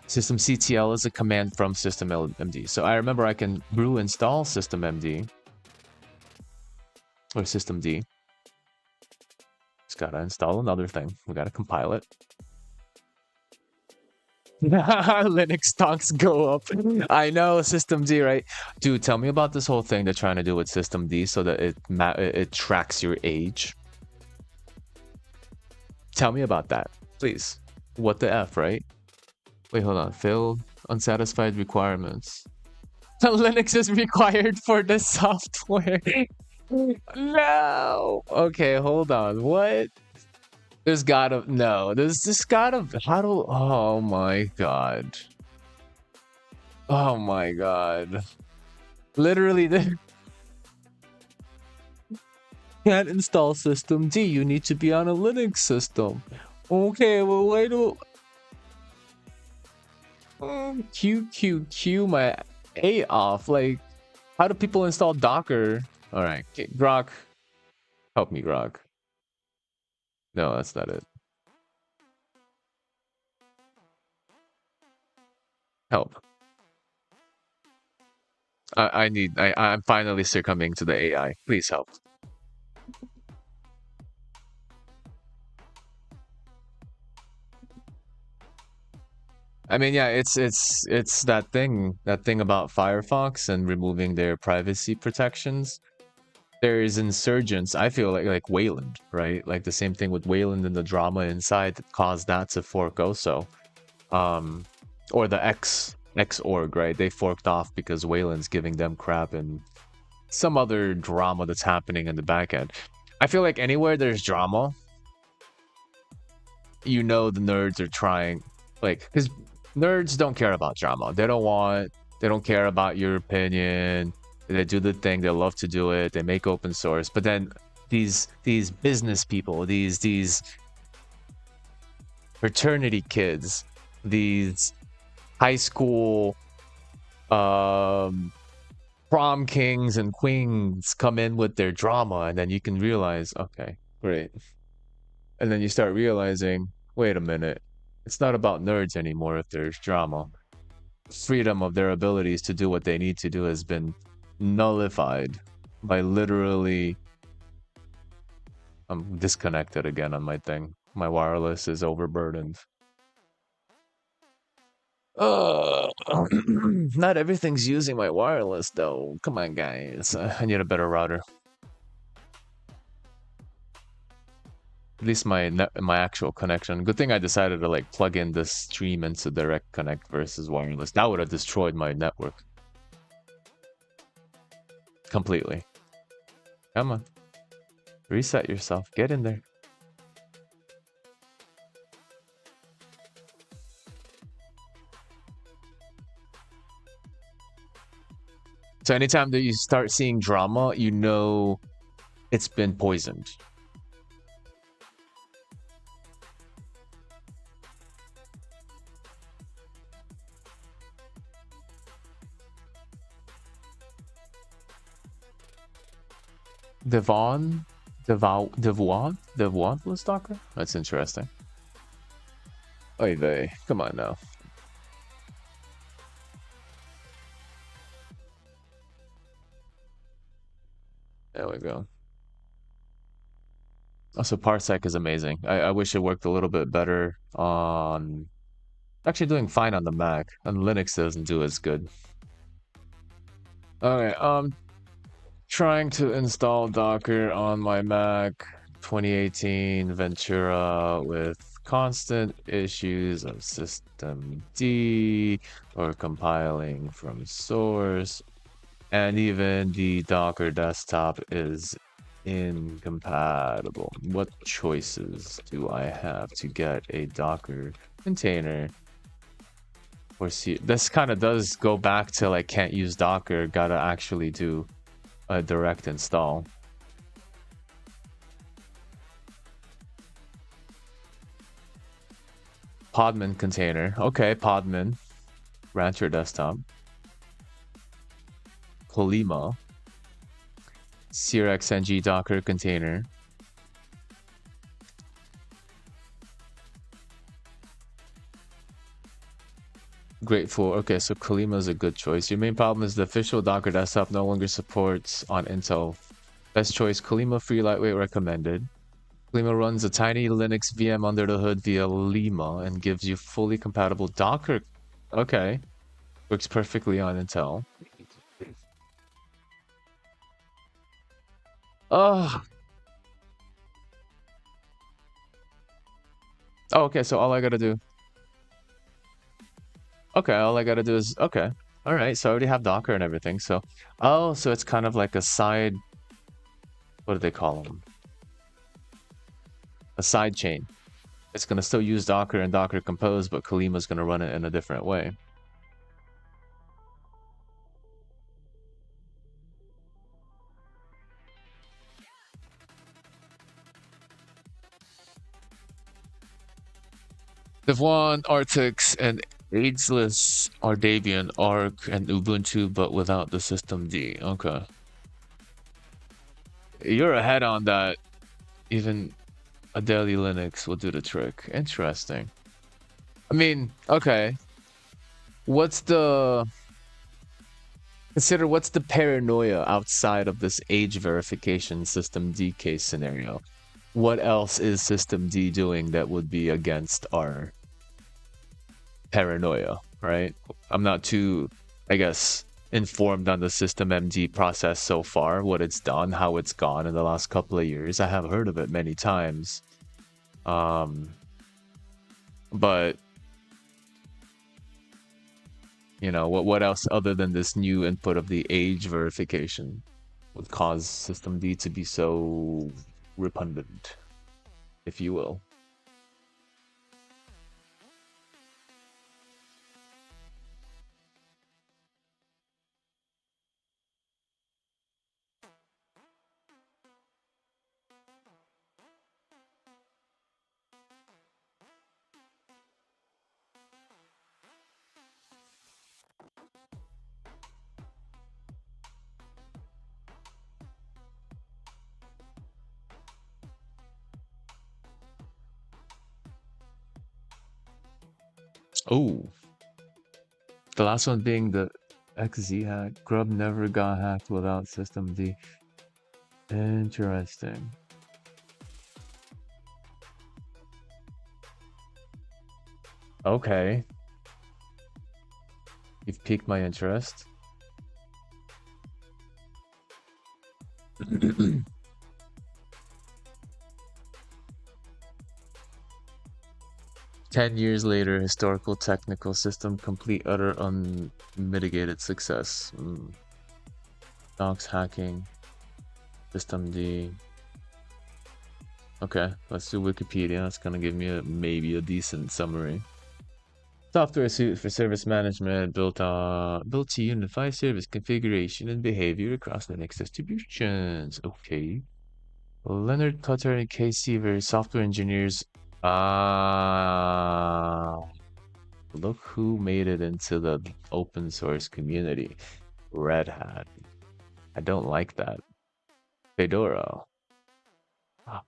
System CTL is a command from system MD. So I remember I can brew install system MD or system D. Just gotta install another thing. We gotta compile it. Linux stonks go up. I know, system D, right? Dude, tell me about this whole thing they're trying to do with system D so that it tracks your age. Tell me about that, please. What the F, right? Wait, hold on. Failed unsatisfied requirements. Linux is required for the software. No. Okay, hold on. What? There's gotta no. There's just gotta how do oh my god. Oh my god. Literally the can't install system D. You need to be on a Linux system. Okay, well wait do QQQ my A off. Like, how do people install Docker? All right, okay, Grok, help me, Grok. No, that's not it. Help. I'm finally succumbing to the AI. Please help. I mean, yeah, it's that thing about Firefox and removing their privacy protections. There's insurgents. I feel like Wayland, right? Like the same thing with Wayland and the drama inside that caused that to fork also. Or the X org, right? They forked off because Wayland's giving them crap and some other drama that's happening in the back end. I feel like anywhere there's drama, you know the nerds are trying, like, because nerds don't care about drama. They don't care about your opinion. They do the thing. They love to do it. They make open source. But then these business people, these fraternity kids, these high school prom kings and queens come in with their drama, and then you can realize, okay, great. And then you start realizing, wait a minute, it's not about nerds anymore if there's drama. freedom of their abilities to do what they need to do has been nullified by literally... I'm disconnected again on my thing. My wireless is overburdened. Not everything's using my wireless though. Come on, guys. I need a better router. At least my actual connection. Good thing I decided to like plug in this stream into direct connect versus wireless. That would have destroyed my network completely. Come on, reset yourself. Get in there. So anytime that you start seeing drama, you know it's been poisoned. Devon was Docker? That's interesting. Oy vey, come on now. There we go. Also, Parsec is amazing. I wish it worked a little bit better on... Actually doing fine on the Mac. On Linux doesn't do as good. Okay, trying to install Docker on my Mac 2018 Ventura with constant issues of systemd or compiling from source, and even the Docker desktop is incompatible. What choices do I have to get a Docker container? Or see, this kind of does go back to like can't use Docker, gotta actually do a direct install. Podman container. Okay, Podman. Rancher desktop. Ollama. SearXNG Docker container. Grateful. Okay, so Ollama is a good choice. Your main problem is the official Docker desktop no longer supports on Intel. Best choice, Ollama free lightweight recommended. Ollama runs a tiny Linux VM under the hood via Ollama and gives you fully compatible Docker. Okay. Works perfectly on Intel. Oh. Oh, okay, so all I gotta do... Okay, all I gotta do is... Okay. Alright, so I already have Docker and everything, so... Oh, so it's kind of like a side... What do they call them? A side chain. It's gonna still use Docker and Docker Compose, but Ollama's gonna run it in a different way. Devuan, Artix, and Ageless are Debian, Arc, and Ubuntu, but without the systemd. Okay. You're ahead on that. Even a daily Linux will do the trick. Interesting. I mean, okay. What's the... Consider what's the paranoia outside of this age verification systemd case scenario? What else is systemd doing that would be against our paranoia, right? I'm not too, I guess, informed on the systemd process so far, what it's done, how it's gone in the last couple of years. I have heard of it many times. But you know, what else other than this new input of the age verification would cause systemd to be so repugnant, if you will? Oh, The last one being the XZ hack. Grub never got hacked without systemd. Interesting. Okay. You've piqued my interest. 10 years later, historical technical system, complete utter unmitigated success. Docs hacking, systemd. Okay, let's do Wikipedia. That's gonna give me maybe a decent summary. Software suite for service management built to unify service configuration and behavior across Linux distributions. Okay. Leonard Clutter and Kay Seaver, software engineers. Look who made it into the open source community. Red Hat. I don't like that. Fedora.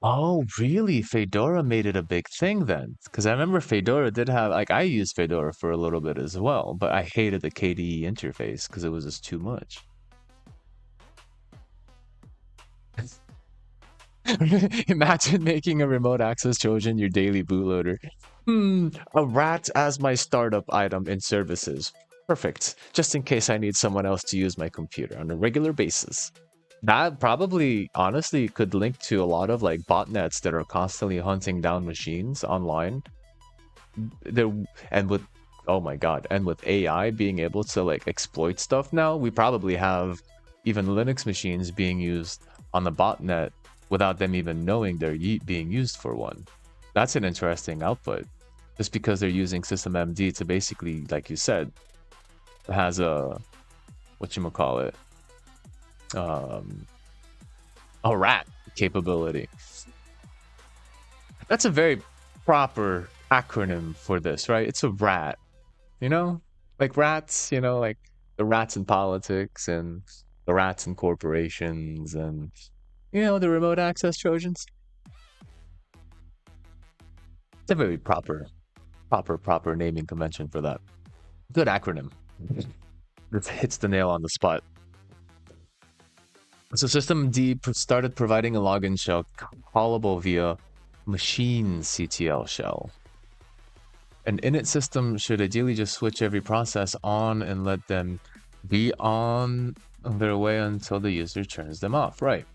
Oh, really? Fedora made it a big thing then? Because I remember Fedora did have, like, I used Fedora for a little bit as well, but I hated the KDE interface because it was just too much. Imagine making a remote access Trojan your daily bootloader. A rat as my startup item in services. Perfect. Just in case I need someone else to use my computer on a regular basis. That probably, honestly, could link to a lot of like botnets that are constantly hunting down machines online. And with, oh my god, and with AI being able to like exploit stuff now, we probably have even Linux machines being used on the botnet without them even knowing they're being used for one. That's an interesting output. Just because they're using systemd to basically, like you said, has a, whatchamacallit, a rat capability. That's a very proper acronym for this, right? It's a rat, you know? Like rats, you know, like the rats in politics and the rats in corporations and, you know, the remote access Trojans. It's a very proper naming convention for that. Good acronym. It hits the nail on the spot. So systemd started providing a login shell callable via machine CTL shell. An init system should ideally just switch every process on and let them be on their way until the user turns them off. Right.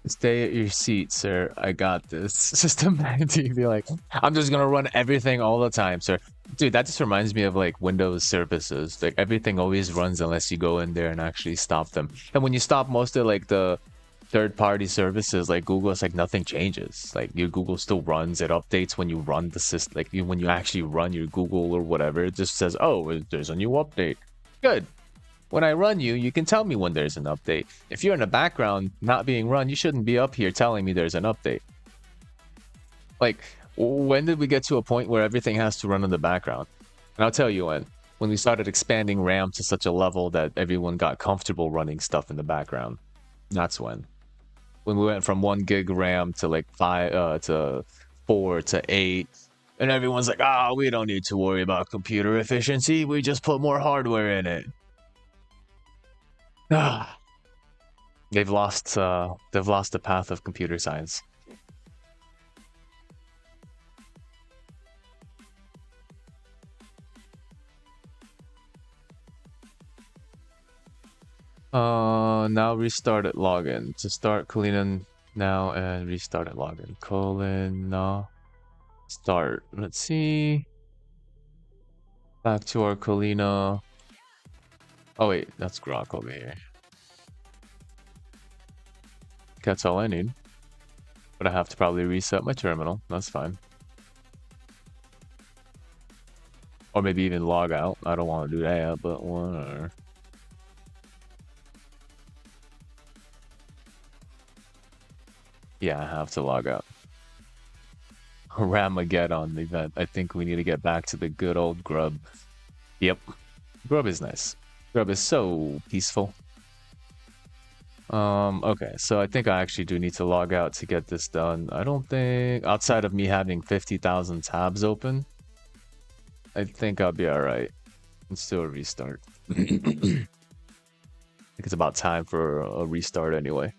Stay at your seat, sir. I got this. Systemd be like, I'm just gonna run everything all the time, sir. Dude, that just reminds me of like Windows services. Like everything always runs unless you go in there and actually stop them. And when you stop most of like the third-party services like Google, it's like nothing changes. Like your Google still runs. It updates when you run the system. Like when you actually run your Google or whatever, it just says, oh, there's a new update. Good. When I run you, you can tell me when there's an update. If you're in the background not being run, you shouldn't be up here telling me there's an update. Like, when did we get to a point where everything has to run in the background? And I'll tell you when. When we started expanding RAM to such a level that everyone got comfortable running stuff in the background. That's when. When we went from 1 gig RAM to like 5 to 4 to 8. And everyone's like, oh, we don't need to worry about computer efficiency. We just put more hardware in it. They've lost the path of computer science. Now restart at login. To start Kalina now and restart at login. Kalina start. Let's see. Back to our Kalina. Oh wait, that's Grok over here. That's all I need. But I have to probably reset my terminal. That's fine. Or maybe even log out. I don't want to do that, but whatever. Yeah, I have to log out. Ramageddon event. I think we need to get back to the good old grub. Yep. Grub is nice. Grub is so peaceful. Okay, so I think I actually do need to log out to get this done. I don't think, outside of me having 50,000 tabs open, I think I'll be alright. Let's do a restart. I think it's about time for a restart anyway.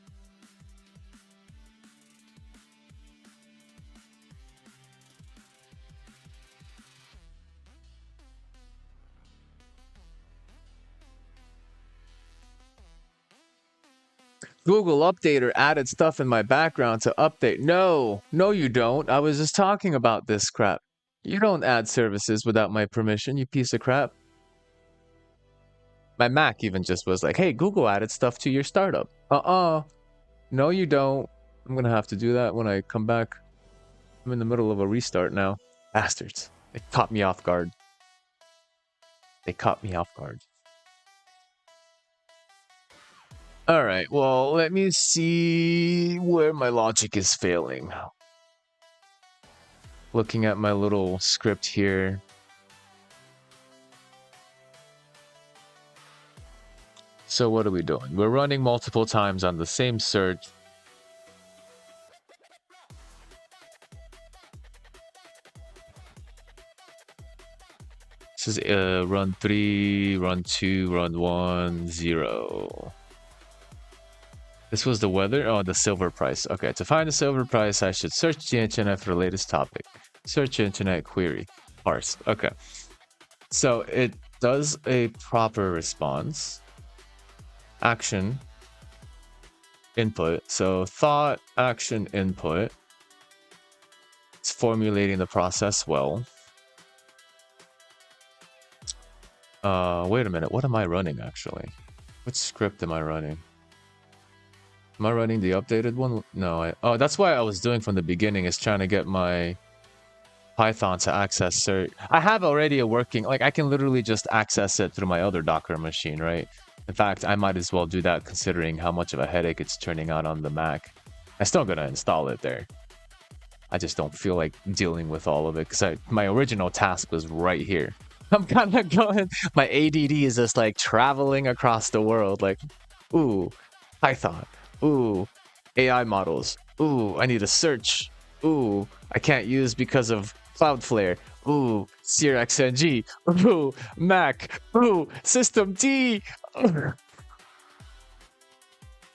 Google Updater added stuff in my background to update. No, you don't. I was just talking about this crap. You don't add services without my permission, you piece of crap. My Mac even just was like, hey, Google added stuff to your startup. No, you don't. I'm gonna have to do that when I come back. I'm in the middle of a restart now. Bastards. They caught me off guard. Alright, well, let me see where my logic is failing. Looking at my little script here. So what are we doing? We're running multiple times on the same search. This is run 3, run 2, run 1, 0. This was the weather? Oh, the silver price. Okay, to find the silver price, I should search the internet for the latest topic. Search internet query. Parse. Okay. So it does a proper response. Action. Input. So thought, action, input. It's formulating the process well. Wait a minute. What am I running, actually? What script am I running? Am I running the updated one? No, oh, that's why I was doing from the beginning, is trying to get my Python to access search. I have already a working, like I can literally just access it through my other Docker machine, right? In fact, I might as well do that considering how much of a headache it's turning out on the Mac. I'm still gonna install it there. I just don't feel like dealing with all of it because my original task was right here. I'm kind of going, my ADD is just like traveling across the world, like, ooh, Python, ooh, AI models, ooh, I need a search, ooh, I can't use because of Cloudflare, ooh, SearXNG, ooh, Mac, ooh, System D. That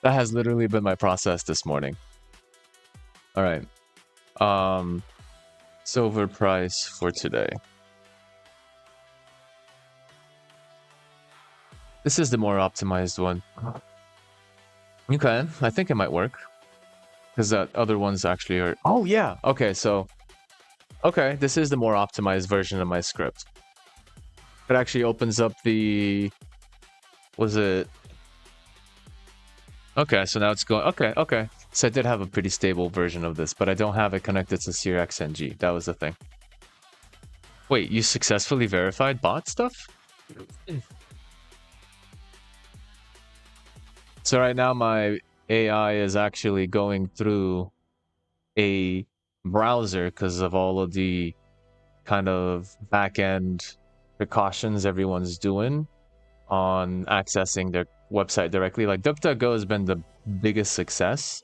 has literally been my process this morning. All right. Silver price for today. This is the more optimized one. Okay, I think it might work. Because that other one's actually are... Oh, yeah! Okay, so... Okay, this is the more optimized version of my script. It actually opens up the... Was it... Okay, so now it's going... Okay. So I did have a pretty stable version of this, but I don't have it connected to SearXNG. That was the thing. Wait, you successfully verified bot stuff? So right now my AI is actually going through a browser because of all of the kind of back-end precautions everyone's doing on accessing their website directly. Like DuckDuckGo has been the biggest success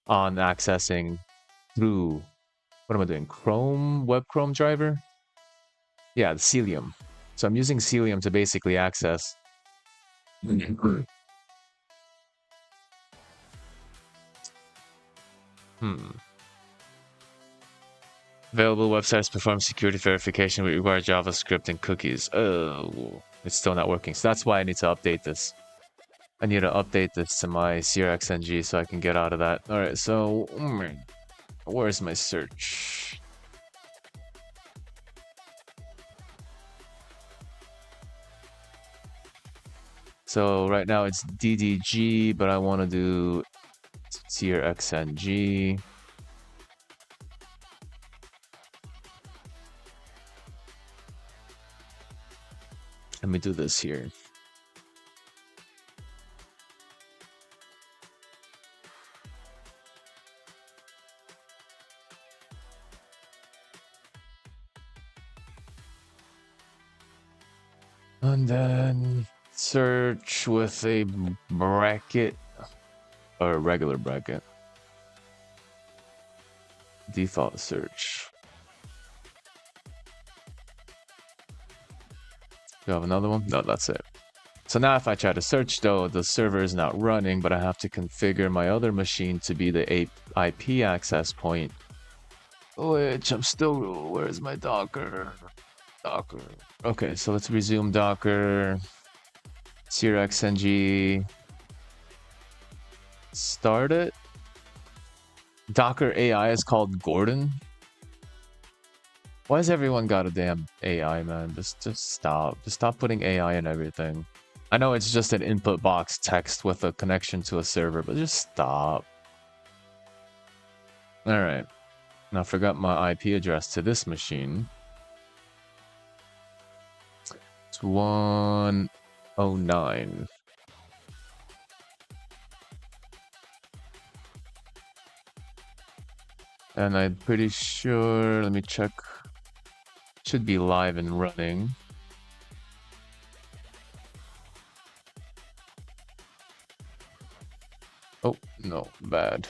on accessing through, what am I doing? Web Chrome driver? Yeah, the Cilium. So I'm using Cilium to basically access Available websites perform security verification with required JavaScript and cookies. Oh, it's still not working. So that's why I need to update this. I need to update this to my SearXNG so I can get out of that. All right, so where's my search? So right now it's DDG, but I want to do SearXNG. Let me do this here. And then search with a bracket or a regular bracket. Default search. Do I have another one? No, that's it. So now if I try to search though, the server is not running, but I have to configure my other machine to be the IP access point. Which I'm still, where's my Docker? Docker. Okay, so let's resume Docker. SearXNG. Start it. Docker AI is called Gordon. Why has everyone got a damn AI, man? Just stop. Just stop putting AI in everything. I know it's just an input box text with a connection to a server, but just stop. All right. Now I forgot my IP address to this machine. It's 109. And I'm pretty sure, let me check. Should be live and running. Oh, no, bad.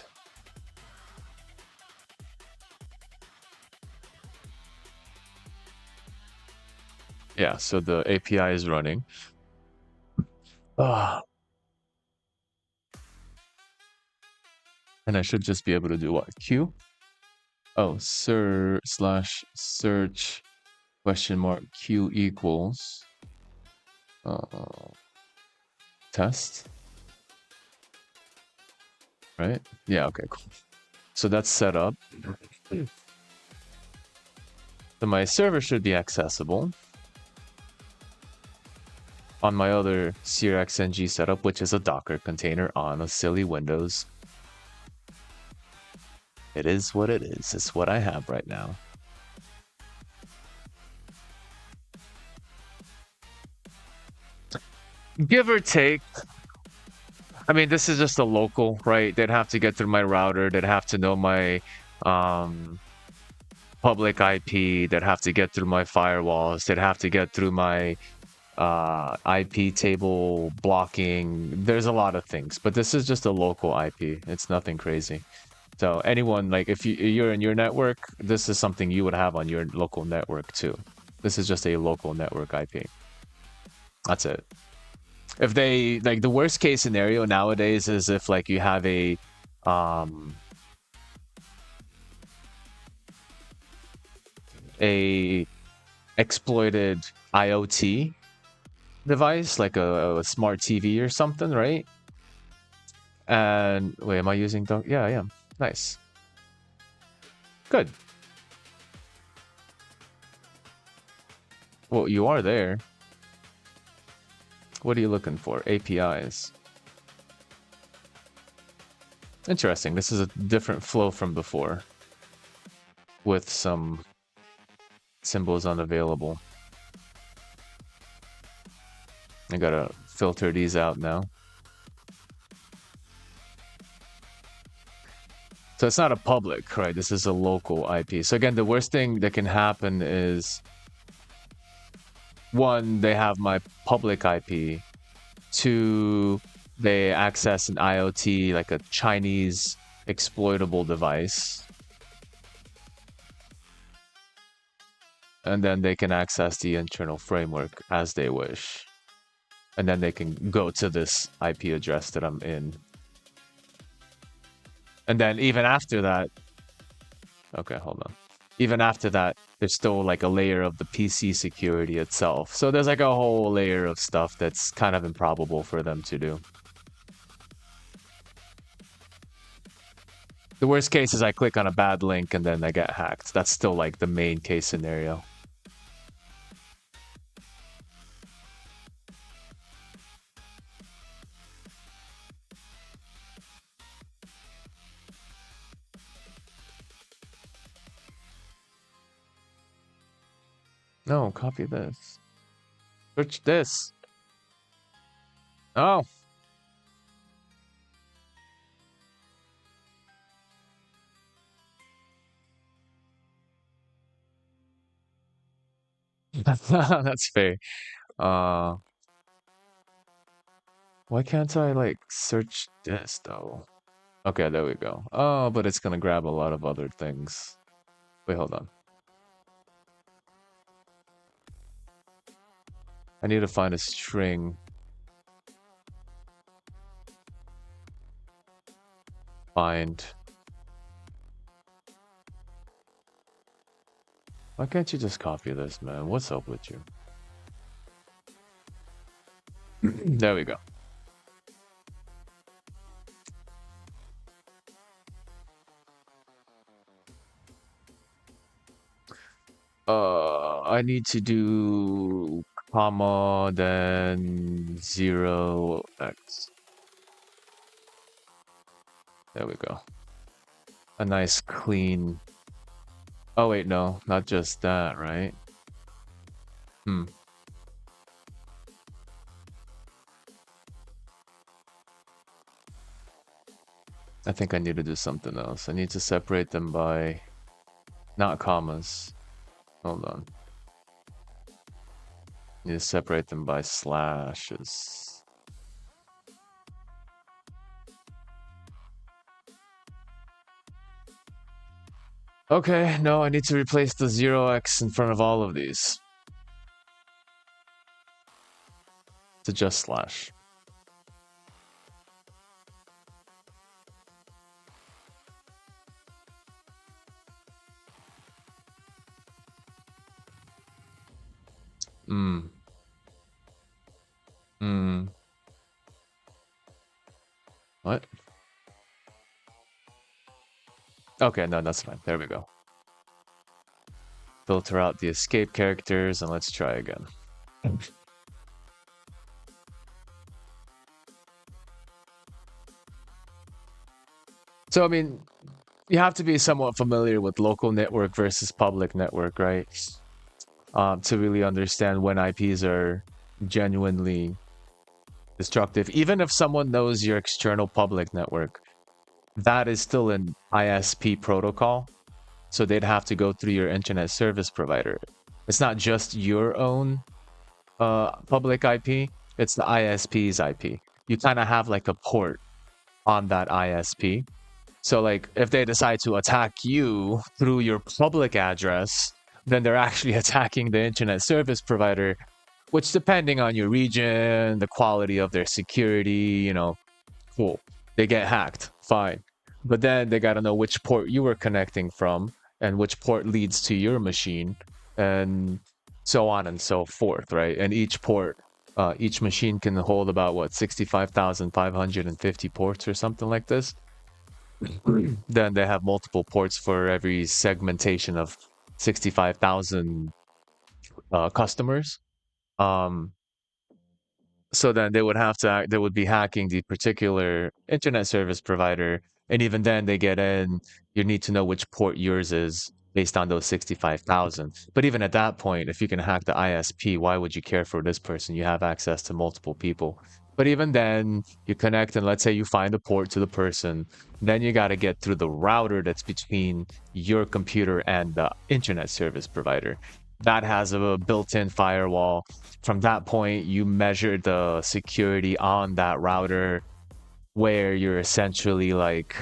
Yeah, so the API is running. Ah. And I should just be able to do what? Q? Oh, sir/search question mark Q equals test. Right? Yeah, okay, cool. So that's set up. So my server should be accessible on my other SearXNG setup, which is a Docker container on a silly Windows. It is what it is. It's what I have right now. Give or take. I mean, this is just a local, right? They'd have to get through my router. They'd have to know my public IP. They'd have to get through my firewalls. They'd have to get through my IP table blocking. There's a lot of things, but this is just a local IP. It's nothing crazy. So anyone, like if you're in your network, this is something you would have on your local network too. This is just a local network IP. That's it. If they, like, the worst case scenario nowadays is if like you have a exploited IoT device, like a smart TV or something, right? And wait, am I using yeah, I am. Nice. Good. Well, you are there. What are you looking for? APIs. Interesting. This is a different flow from before, with some symbols unavailable. I gotta filter these out now. So it's not a public, right? This is a local IP. So again, the worst thing that can happen is, one, they have my public IP. Two, they access an IoT, like a Chinese exploitable device. And then they can access the internal framework as they wish. And then they can go to this IP address that I'm in. And then even after that, okay, hold on. Even after that, there's still like a layer of the PC security itself. So there's like a whole layer of stuff that's kind of improbable for them to do. The worst case is I click on a bad link and then I get hacked. That's still like the main case scenario. No, copy this. Search this. Oh. That's fair. Why can't I like search this though? Okay, there we go. Oh, but it's gonna grab a lot of other things. Wait, hold on. I need to find a string. Find. Why can't you just copy this, man? What's up with you? There we go. I need to do comma, then 0x. There we go. A nice clean. Oh wait, no, not just that, right? I think I need to do something else. I need to separate them by not commas. Hold on. I need to separate them by slashes. Okay, no, I need to replace the 0x in front of all of these. To just slash. What? Okay, no, that's fine. There we go. Filter out the escape characters and let's try again. So, I mean, you have to be somewhat familiar with local network versus public network, right? To really understand when IPs are genuinely destructive. Even if someone knows your external public network, that is still an ISP protocol. So they'd have to go through your internet service provider. It's not just your own public IP, it's the ISP's IP. You kind of have like a port on that ISP. So like if they decide to attack you through your public address, then they're actually attacking the internet service provider, which depending on your region, the quality of their security, you know, cool. They get hacked, fine. But then they got to know which port you were connecting from and which port leads to your machine and so on and so forth, right? And each port, each machine can hold about, what, 65,550 ports or something like this. Then they have multiple ports for every segmentation of 65,000 customers. So then they would have to, they would be hacking the particular internet service provider. And even then they get in, you need to know which port yours is based on those 65,000. But even at that point, if you can hack the ISP, why would you care for this person? You have access to multiple people. But even then, you connect and let's say you find a port to the person, then you got to get through the router that's between your computer and the internet service provider. That has a built-in firewall. From that point, you measure the security on that router where you're essentially like,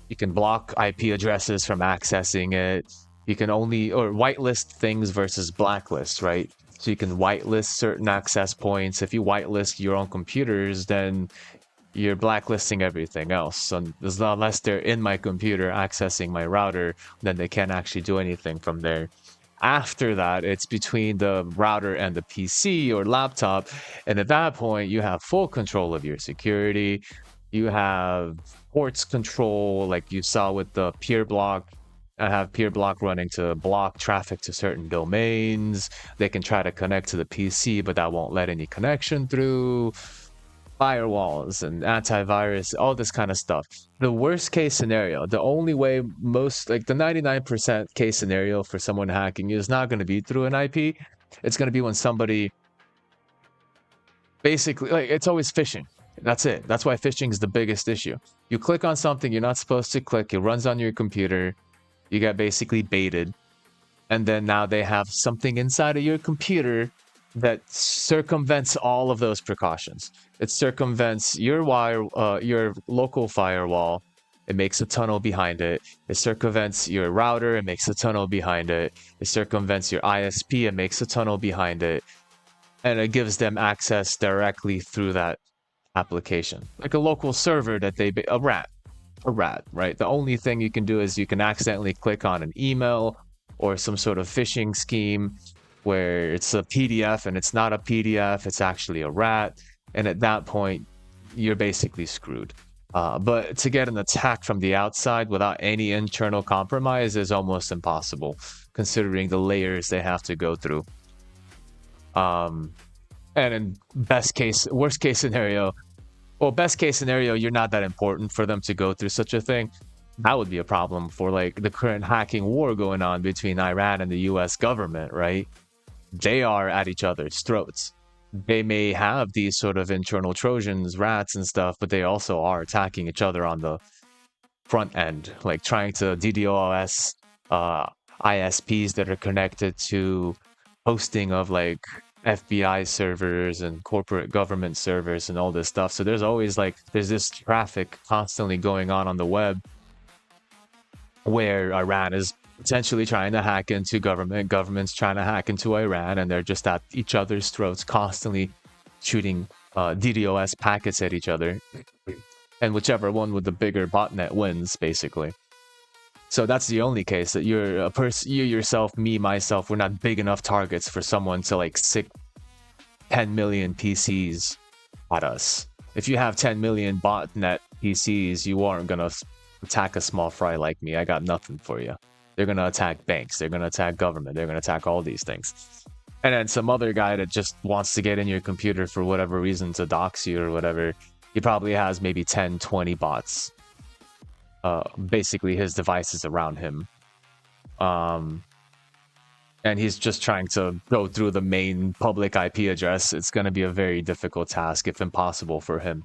you can block IP addresses from accessing it. You can only, or whitelist things versus blacklist, right? So you can whitelist certain access points. If you whitelist your own computers, then you're blacklisting everything else. So unless they're in my computer accessing my router, then they can't actually do anything from there. After that, it's between the router and the PC or laptop. And at that point, you have full control of your security. You have ports control, like you saw with the peer block. I have peer block running to block traffic to certain domains. They can try to connect to the PC, but that won't let any connection through. Firewalls and antivirus, all this kind of stuff. The worst case scenario, the only way most, like the 99% case scenario for someone hacking is not going to be through an IP. It's going to be when somebody basically, like, it's always phishing. That's it. That's why phishing is the biggest issue. You click on something you're not supposed to click, it runs on your computer, you get basically baited, and then now they have something inside of your computer that circumvents all of those precautions. It circumvents your your local firewall. It makes a tunnel behind it. It circumvents your router. It makes a tunnel behind it. It circumvents your ISP. It makes a tunnel behind it. and it gives them access directly through that application, like a local server that a rat, right? The only thing you can do is you can accidentally click on an email or some sort of phishing scheme where it's a PDF and it's not a PDF, it's actually a rat, and at that point you're basically screwed. But to get an attack from the outside without any internal compromise is almost impossible, considering the layers they have to go through. And in worst case scenario, you're not that important for them to go through such a thing. That would be a problem for like the current hacking war going on between Iran and the US government, right? They are at each other's throats. They may have these sort of internal Trojans, rats and stuff, but they also are attacking each other on the front end, like trying to DDoS ISPs that are connected to hosting of like FBI servers and corporate government servers and all this stuff. So there's always there's this traffic constantly going on the web where Iran is potentially trying to hack into government's trying to hack into Iran, and they're just at each other's throats, constantly shooting DDoS packets at each other, and whichever one with the bigger botnet wins, basically. So that's the only case that you yourself, me, myself, we're not big enough targets for someone to like sick 10 million PCs at us. If you have 10 million botnet PCs, you aren't gonna attack a small fry like me. I got nothing for you. They're gonna attack banks. They're gonna attack government. They're gonna attack all these things. And then some other guy that just wants to get in your computer for whatever reason to dox you or whatever, he probably has maybe 10, 20 bots. Basically his devices around him. And he's just trying to go through the main public IP address. It's going to be a very difficult task, if impossible for him.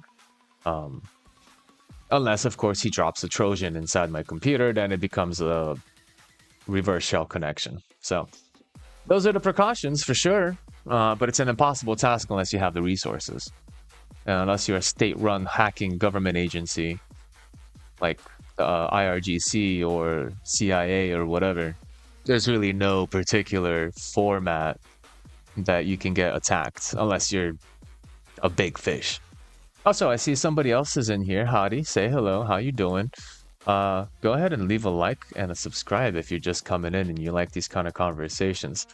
Unless, of course, he drops a Trojan inside my computer, then it becomes a reverse shell connection. So those are the precautions for sure. But it's an impossible task unless you have the resources. And unless you're a state-run hacking government agency, like IRGC or CIA or whatever, there's really no particular format that you can get attacked unless you're a big fish. Also, I see somebody else is in here. Howdy, say hello. How you doing? Go ahead and leave a like and a subscribe if you're just coming in and you like these kind of conversations.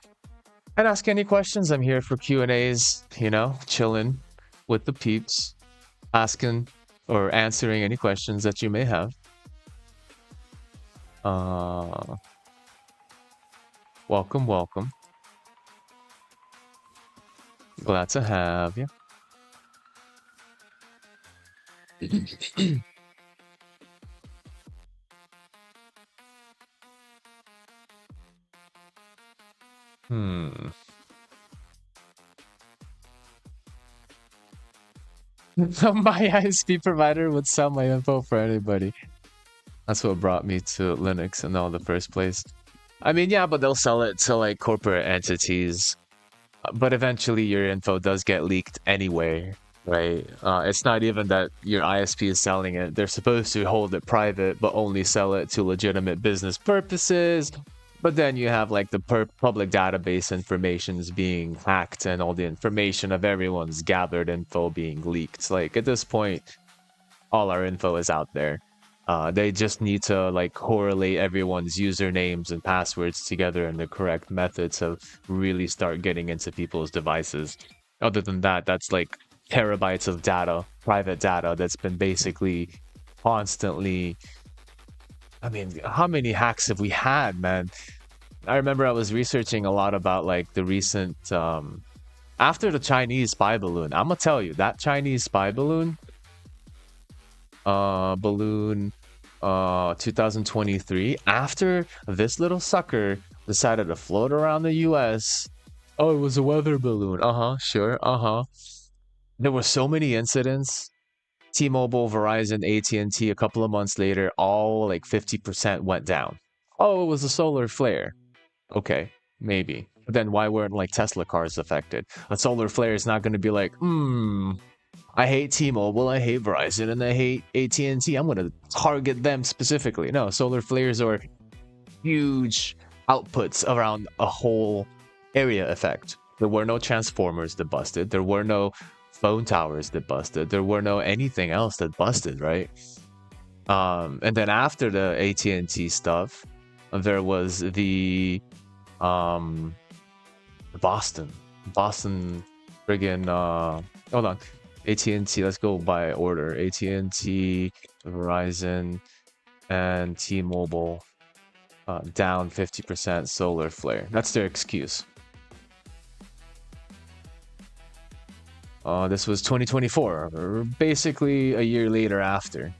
And ask any questions. I'm here for Q&As, you know, chilling with the peeps, asking or answering any questions that you may have. Welcome. Glad to have you. My ISP provider would sell my info for anybody. That's what brought me to Linux in the first place. I mean, yeah, but they'll sell it to like corporate entities. But eventually your info does get leaked anyway, right? It's not even that your ISP is selling it. They're supposed to hold it private, but only sell it to legitimate business purposes. But then you have like the public database informations being hacked and all the information of everyone's gathered info being leaked. Like at this point, all our info is out there. They just need to like correlate everyone's usernames and passwords together in the correct method to really start getting into people's devices. Other than that, that's like terabytes of data, private data that's been basically constantly... I mean, how many hacks have we had, man? I remember I was researching a lot about like the recent... after the Chinese spy balloon, I'm gonna tell you, that Chinese spy balloon... 2023, after this little sucker decided to float around the US. Oh, it was a weather balloon. Sure. There were so many incidents. T-Mobile, Verizon, AT&T, a couple of months later, all like 50% went down. Oh, it was a solar flare. Okay, maybe. But then why weren't like Tesla cars affected? A solar flare is not going to be like, I hate T-Mobile, I hate Verizon, and I hate AT&T. I'm going to target them specifically. No, solar flares are huge outputs around a whole area effect. There were no transformers that busted. There were no phone towers that busted. There were no anything else that busted, right? And then after the AT&T stuff, there was the Boston friggin' hold on. AT&T, let's go by order. AT&T, Verizon, and T-Mobile down 50% solar flare. That's their excuse. This was 2024, or basically a year later after.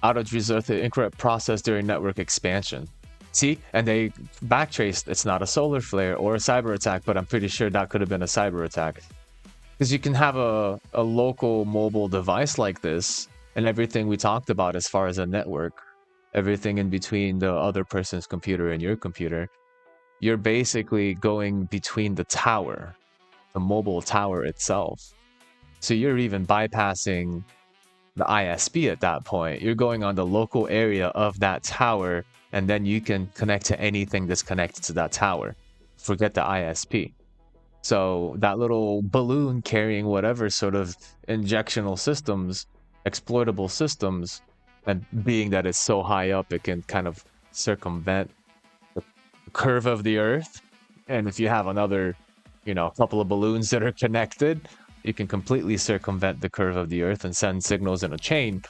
Outage result to incorrect process during network expansion. See, and they backtraced. It's not a solar flare or a cyber attack, but I'm pretty sure that could have been a cyber attack. Because you can have a local mobile device like this, and everything we talked about as far as a network, everything in between the other person's computer and your computer, you're basically going between the tower, the mobile tower itself. So you're even bypassing the ISP at that point. You're going on the local area of that tower, and then you can connect to anything that's connected to that tower. Forget the ISP. So that little balloon carrying whatever sort of injectional systems, exploitable systems, and being that it's so high up, it can kind of circumvent the curve of the Earth. And if you have another, couple of balloons that are connected, you can completely circumvent the curve of the Earth and send signals in a chain.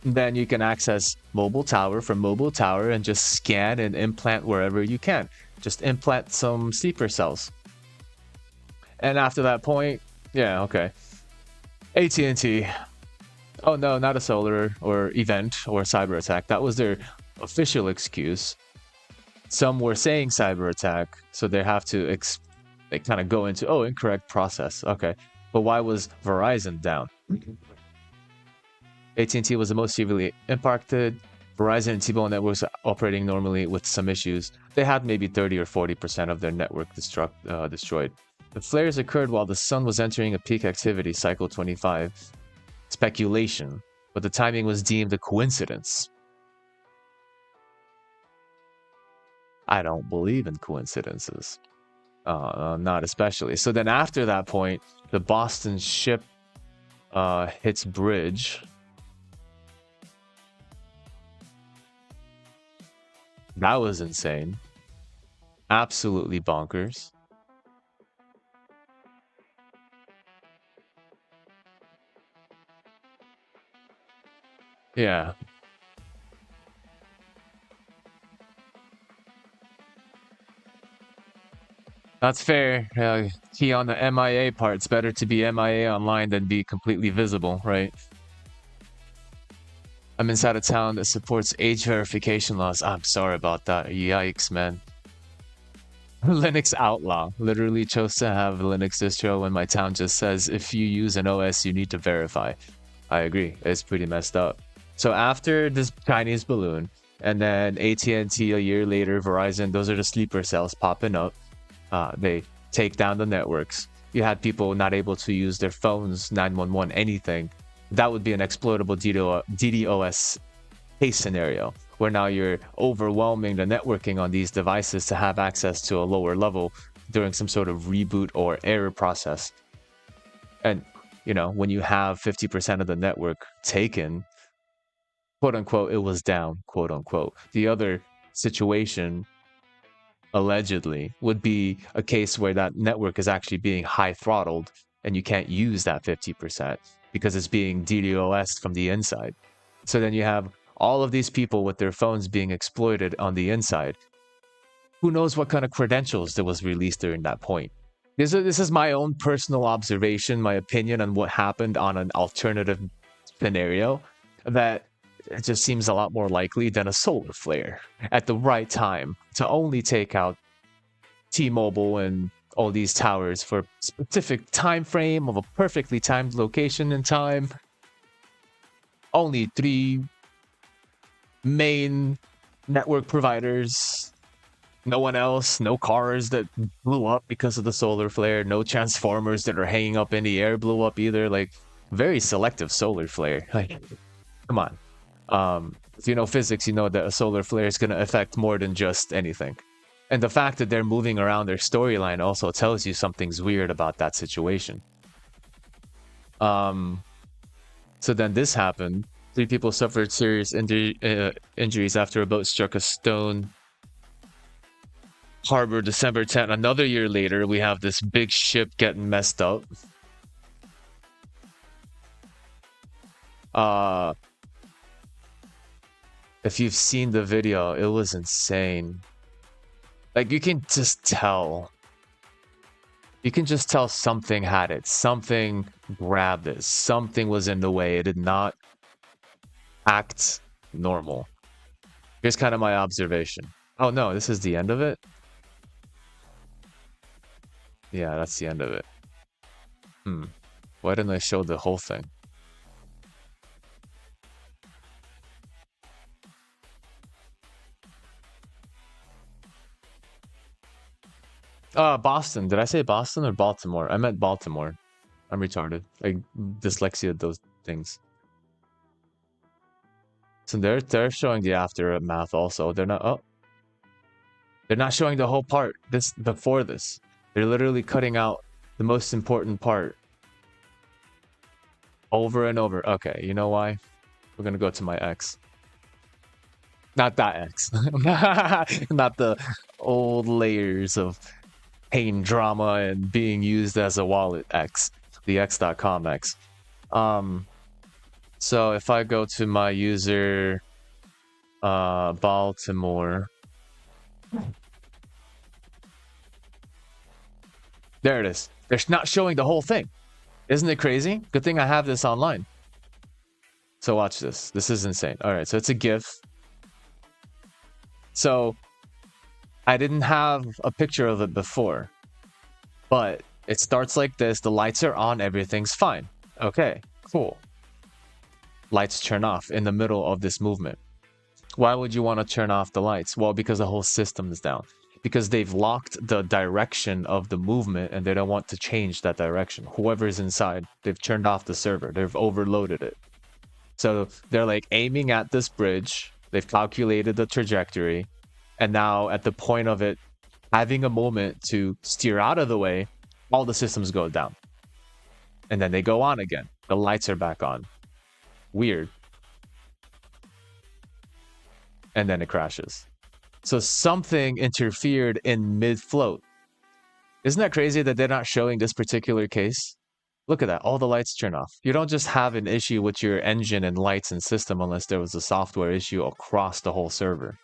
Then you can access mobile tower from mobile tower and just scan and implant wherever you can. Just implant some sleeper cells. And after that point, yeah, okay. AT&T. Oh no, not a solar or event or cyber attack. That was their official excuse. Some were saying cyber attack, so they have to they kind of go into, incorrect process. Okay, but why was Verizon down? AT&T was the most severely impacted. Verizon and T-Mobile networks are operating normally with some issues. They had maybe 30 or 40% of their network destroyed. The flares occurred while the sun was entering a peak activity, cycle 25. Speculation, but the timing was deemed a coincidence. I don't believe in coincidences. Not especially. So then after that point, the Boston ship hits bridge. That was insane. Absolutely bonkers. Yeah. That's fair. Key on the MIA part. It's better to be MIA online than be completely visible, right? I'm inside a town that supports age verification laws. I'm sorry about that. Yikes, man. Linux outlaw. Literally chose to have Linux distro when my town just says if you use an OS, you need to verify. I agree. It's pretty messed up. So after this Chinese balloon, and then AT&T a year later, Verizon, those are the sleeper cells popping up. They take down the networks. You had people not able to use their phones, 911, anything. That would be an exploitable DDoS case scenario, where now you're overwhelming the networking on these devices to have access to a lower level during some sort of reboot or error process. And, when you have 50% of the network taken, quote unquote, it was down, quote unquote. The other situation, allegedly, would be a case where that network is actually being high throttled and you can't use that 50% because it's being DDoS from the inside. So then you have all of these people with their phones being exploited on the inside. Who knows what kind of credentials that was released during that point? This is my own personal observation, my opinion on what happened on an alternative scenario, that it just seems a lot more likely than a solar flare at the right time to only take out T-Mobile and all these towers for a specific time frame of a perfectly timed location and time. Only 3 main network providers. No one else. No cars that blew up because of the solar flare. No transformers that are hanging up in the air blew up either. Like, very selective solar flare. Like, come on. If you know physics, you know that a solar flare is going to affect more than just anything. And the fact that they're moving around their storyline also tells you something's weird about that situation. So then this happened. 3 people suffered serious injuries after a boat struck a stone harbor December 10th. Another year later, we have this big ship getting messed up. If you've seen the video, it was insane. Like, you can just tell. You can just tell something had it. Something grabbed it. Something was in the way. It did not act normal. Here's kind of my observation. Oh no, this is the end of it? Yeah, that's the end of it. Why didn't I show the whole thing? Boston. Did I say Boston or Baltimore? I meant Baltimore. I'm retarded. I dyslexia those things. So they're showing the aftermath also. They're not they're not showing the whole part. Before this. They're literally cutting out the most important part. Over and over. Okay, you know why? We're gonna go to my X. Not that X. Not the old layers of pain drama and being used as a wallet X. The X.com X. So if I go to my user Baltimore. There it is. They're not showing the whole thing. Isn't it crazy? Good thing I have this online. So watch this. This is insane. All right, so it's a GIF. So I didn't have a picture of it before, but it starts like this. The lights are on. Everything's fine. Okay, cool. Lights turn off in the middle of this movement. Why would you want to turn off the lights? Well, because the whole system is down. Because they've locked the direction of the movement and they don't want to change that direction. Whoever's inside, they've turned off the server. They've overloaded it. So they're like aiming at this bridge. They've calculated the trajectory. And now at the point of it having a moment to steer out of the way, all the systems go down. And then they go on again. The lights are back on. Weird. And then it crashes. So something interfered in mid-float. Isn't that crazy that they're not showing this particular case? Look at that. All the lights turn off. You don't just have an issue with your engine and lights and system unless there was a software issue across the whole server.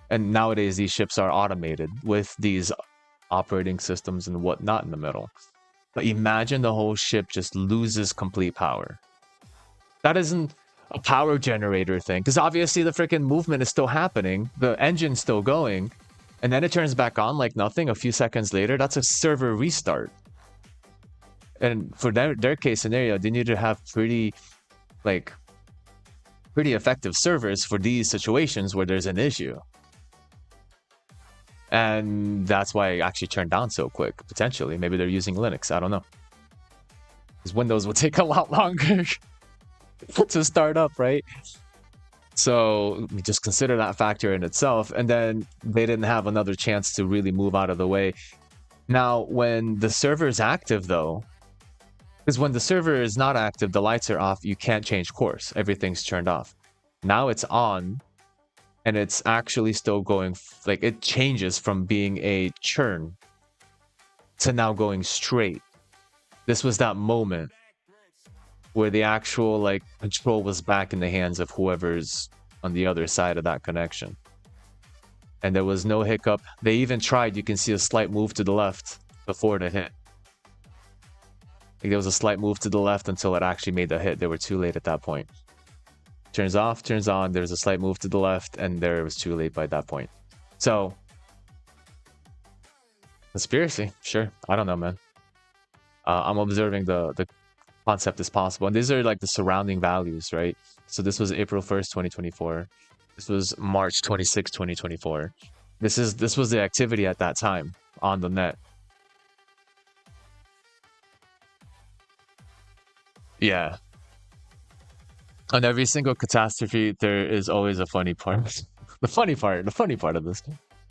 And nowadays, these ships are automated with these operating systems and whatnot in the middle. But imagine the whole ship just loses complete power. That isn't a power generator thing, because obviously the freaking movement is still happening, the engine's still going, and then it turns back on like nothing a few seconds later. That's a server restart. And for their case scenario, they need to have pretty effective servers for these situations where there's an issue. And that's why it actually turned down so quick, potentially. Maybe they're using Linux, I don't know. Because Windows will take a lot longer to start up, right? So just consider that factor in itself. And then they didn't have another chance to really move out of the way. Now, when the server is active, though, because when the server is not active, the lights are off, you can't change course. Everything's turned off. Now it's on, and it's actually still going, like, it changes from being a churn to now going straight. This was that moment where the actual, like, control was back in the hands of whoever's on the other side of that connection. And there was no hiccup. They even tried, you can see a slight move to the left before the hit. Like, there was a slight move to the left until it actually made the hit. They were too late at that point. Turns off, turns on, there's a slight move to the left, and there it was too late by that point. So, conspiracy, sure. I don't know, man. I'm observing the concept as possible. And these are like the surrounding values, right? So this was April 1st, 2024. This was March 26, 2024. This was the activity at that time on the net. Yeah. On every single catastrophe, there is always a funny part. The funny part of this.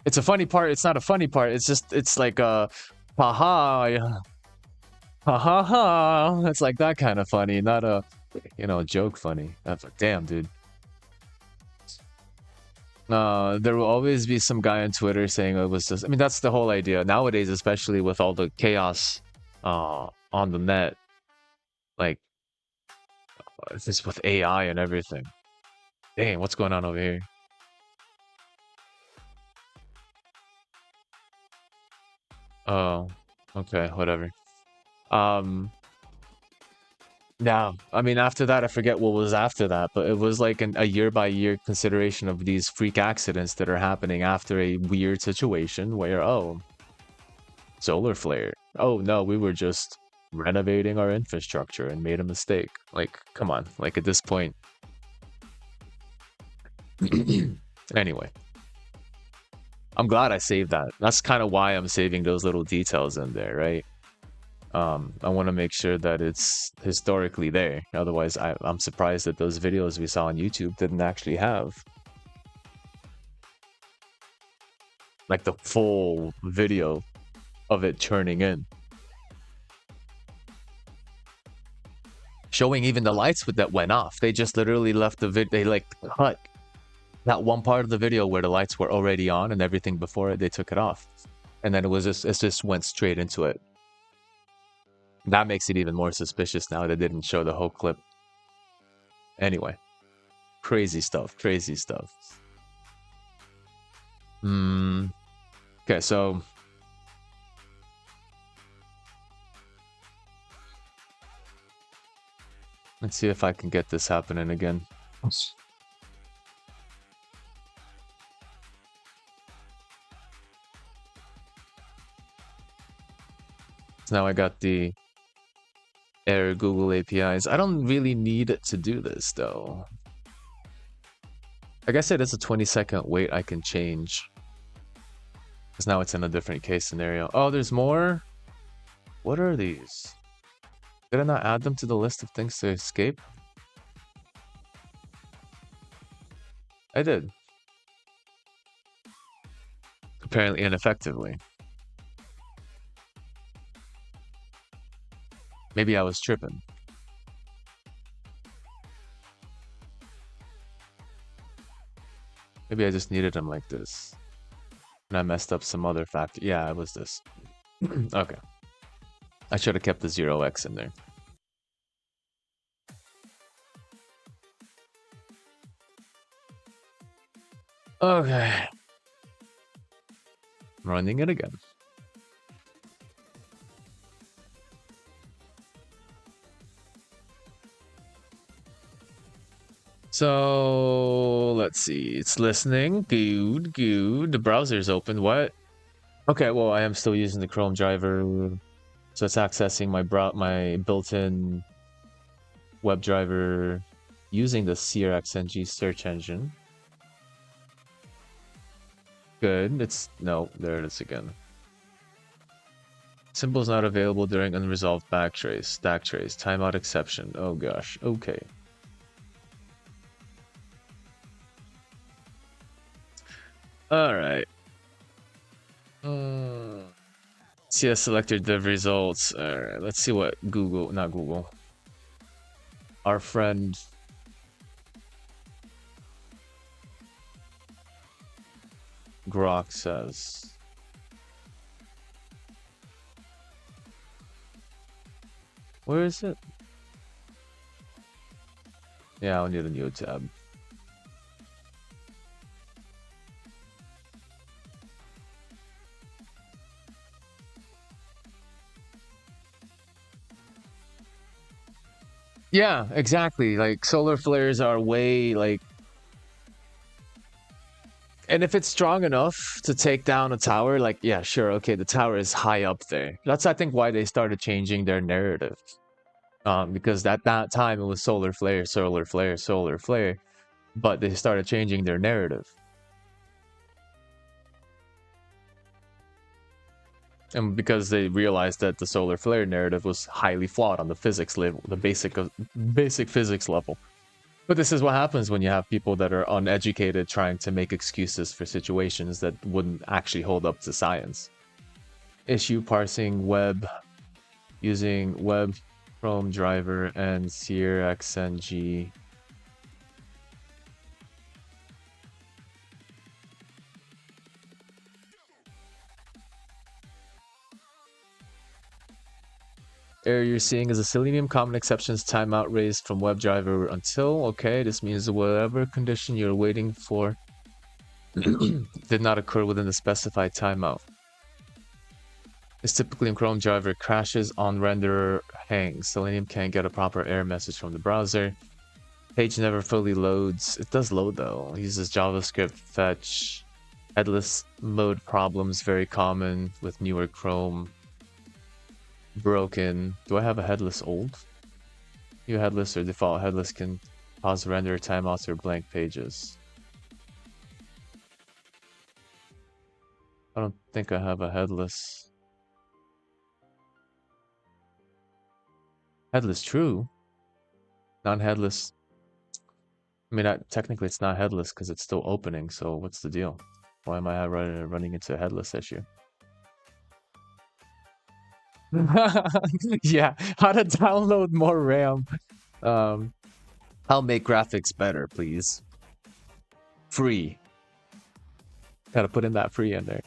It's a funny part. It's not a funny part. It's just, it's like a, haha, ha ha ha. It's like that kind of funny, not a, you know, joke funny. That's like, damn, dude. There will always be some guy on Twitter saying it was just, I mean, that's the whole idea. Nowadays, especially with all the chaos on the net, like, it's just with AI and everything. Dang, what's going on over here? Oh, okay, whatever. Yeah, I mean, after that, I forget what was after that, but it was like a year-by-year consideration of these freak accidents that are happening after a weird situation where, oh, solar flare. Oh, no, we were just renovating our infrastructure and made a mistake. Like, come on, like at this point. Anyway. I'm glad I saved that. That's kind of why I'm saving those little details in there, right? I want to make sure that it's historically there. Otherwise, I'm surprised that those videos we saw on YouTube didn't actually have like the full video of it churning in. Showing even the lights that went off. They just literally left the video. They like cut that one part of the video where the lights were already on and everything before it, they took it off. And then it just went straight into it. That makes it even more suspicious now that they didn't show the whole clip. Anyway. Crazy stuff. Crazy stuff. Okay, so... let's see if I can get this happening again. So now I got the Air Google APIs. I don't really need it to do this, though. I guess it is a 20-second wait I can change. Because now it's in a different case scenario. Oh, there's more? What are these? Did I not add them to the list of things to escape? I did. Apparently ineffectively. Maybe I was tripping. Maybe I just needed them like this. And I messed up some other factor. Yeah, it was this. Okay. I should have kept the 0x in there. Okay. Running it again. So let's see. It's listening. Good, good. The browser's open. What? Okay, well, I am still using the Chrome driver, so it's accessing my built-in web driver using the SearXNG search engine. Good. It's no. There it is again. Symbols not available during unresolved backtrace. Stack trace. Timeout exception. Oh gosh. Okay. All right. See, I selected the results. All right. Let's see what Google, not Google, our friend Grok says. Where is it? Yeah, I'll need a new tab. Yeah, exactly. Like solar flares are way like, and if it's strong enough to take down a tower, like, yeah, sure, okay, the tower is high up there. That's, I think, why they started changing their narrative. Because at that time it was solar flare, solar flare, solar flare, but they started changing their narrative. And because they realized that the solar flare narrative was highly flawed on the physics level, the basic physics level. But this is what happens when you have people that are uneducated trying to make excuses for situations that wouldn't actually hold up to science. Issue parsing web using web Chrome driver and SearXNG. Error you're seeing is a Selenium common exceptions timeout raised from WebDriver until. Okay, this means whatever condition you're waiting for did not occur within the specified timeout. This typically in Chrome driver crashes on renderer hangs. Selenium can't get a proper error message from the browser. Page never fully loads. It does load though. It uses JavaScript fetch. Headless mode problems very common with newer Chrome. Broken. Do I have a headless old? New headless or default headless can cause render timeouts or blank pages. I don't think I have a headless. Headless true. Non-headless. I mean, technically it's not headless because it's still opening, so what's the deal? Why am I running into a headless issue? Yeah, how to download more RAM. I'll make graphics better, please. Free. Gotta put in that free in there.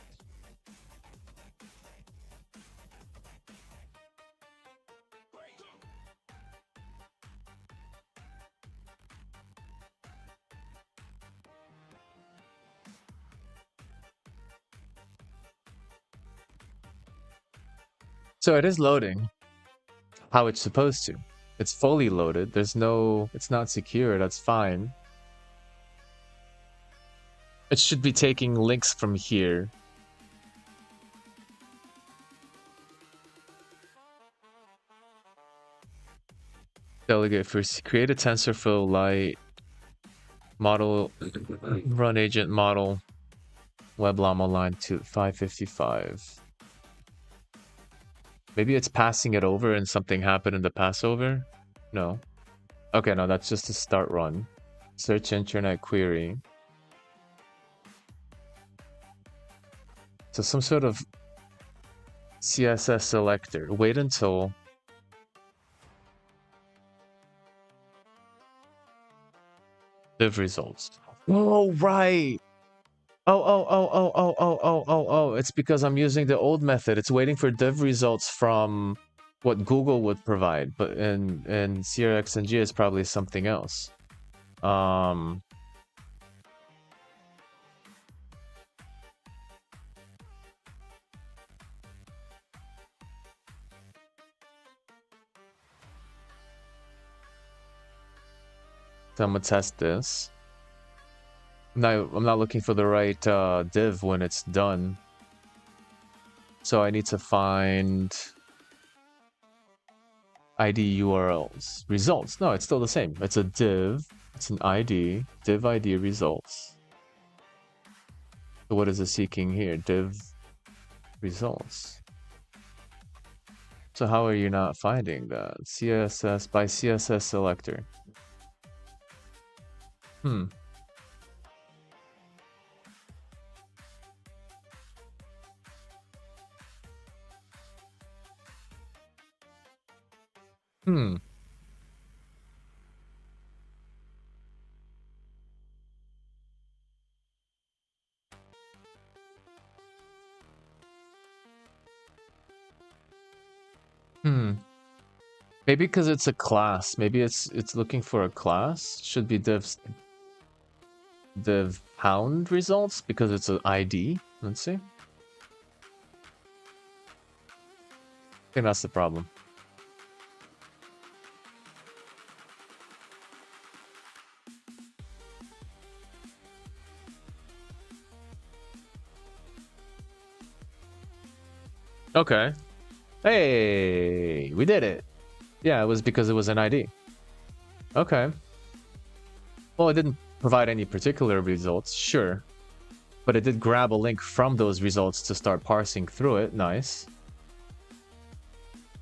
So it is loading how it's supposed to. It's fully loaded. There's no, it's not secure. That's fine. It should be taking links from here. Delegate first. Create a TensorFlow Lite model, run agent model, Ollama line 555. Maybe it's passing it over and something happened in the passover? No. Okay, no, that's just a start run. Search internet query. So some sort of CSS selector. Wait until div results. Oh, right. Oh. It's because I'm using the old method. It's waiting for div results from what Google would provide, but in SearXNG is probably something else. So I'm gonna test this. No, I'm not looking for the right div when it's done. So I need to find ID URLs. Results. No, it's still the same. It's a div. It's an ID. Div ID results. So what is it seeking here? Div results. So how are you not finding that? CSS by CSS selector. Hmm. Hmm. Maybe because it's a class. Maybe it's looking for a class. Should be div pound results because it's an ID. Let's see. I think that's the problem. Okay. Hey, we did it. Yeah, it was because it was an ID. Okay. Well, it didn't provide any particular results, sure. But it did grab a link from those results to start parsing through it. Nice.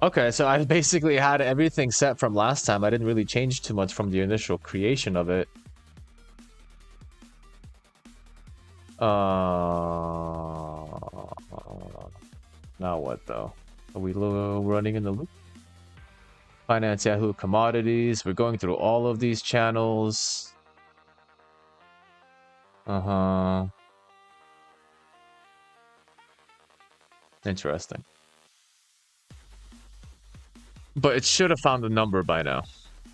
Okay, so I basically had everything set from last time. I didn't really change too much from the initial creation of it. Now what though? Are we running in the loop? Finance Yahoo commodities. We're going through all of these channels. Interesting. But it should have found the number by now.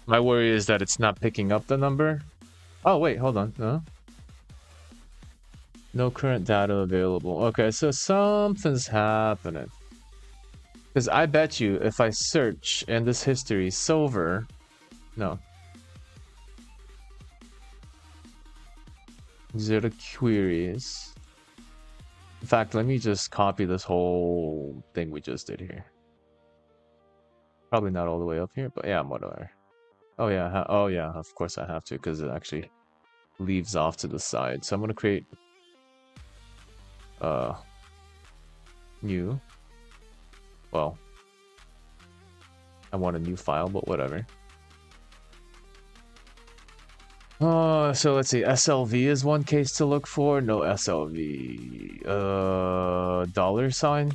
My worry is that it's not picking up the number. Oh, wait, hold on. No current data available. Okay, so something's happening. Because I bet you if I search in this history, silver... No. These are the queries. In fact, let me just copy this whole thing we just did here. Probably not all the way up here, but yeah, whatever. Oh yeah, oh yeah, of course I have to, because it actually leaves off to the side. So I'm going to create... new. Well, I want a new file, but whatever. So let's see. SLV is one case to look for. No SLV. $sign.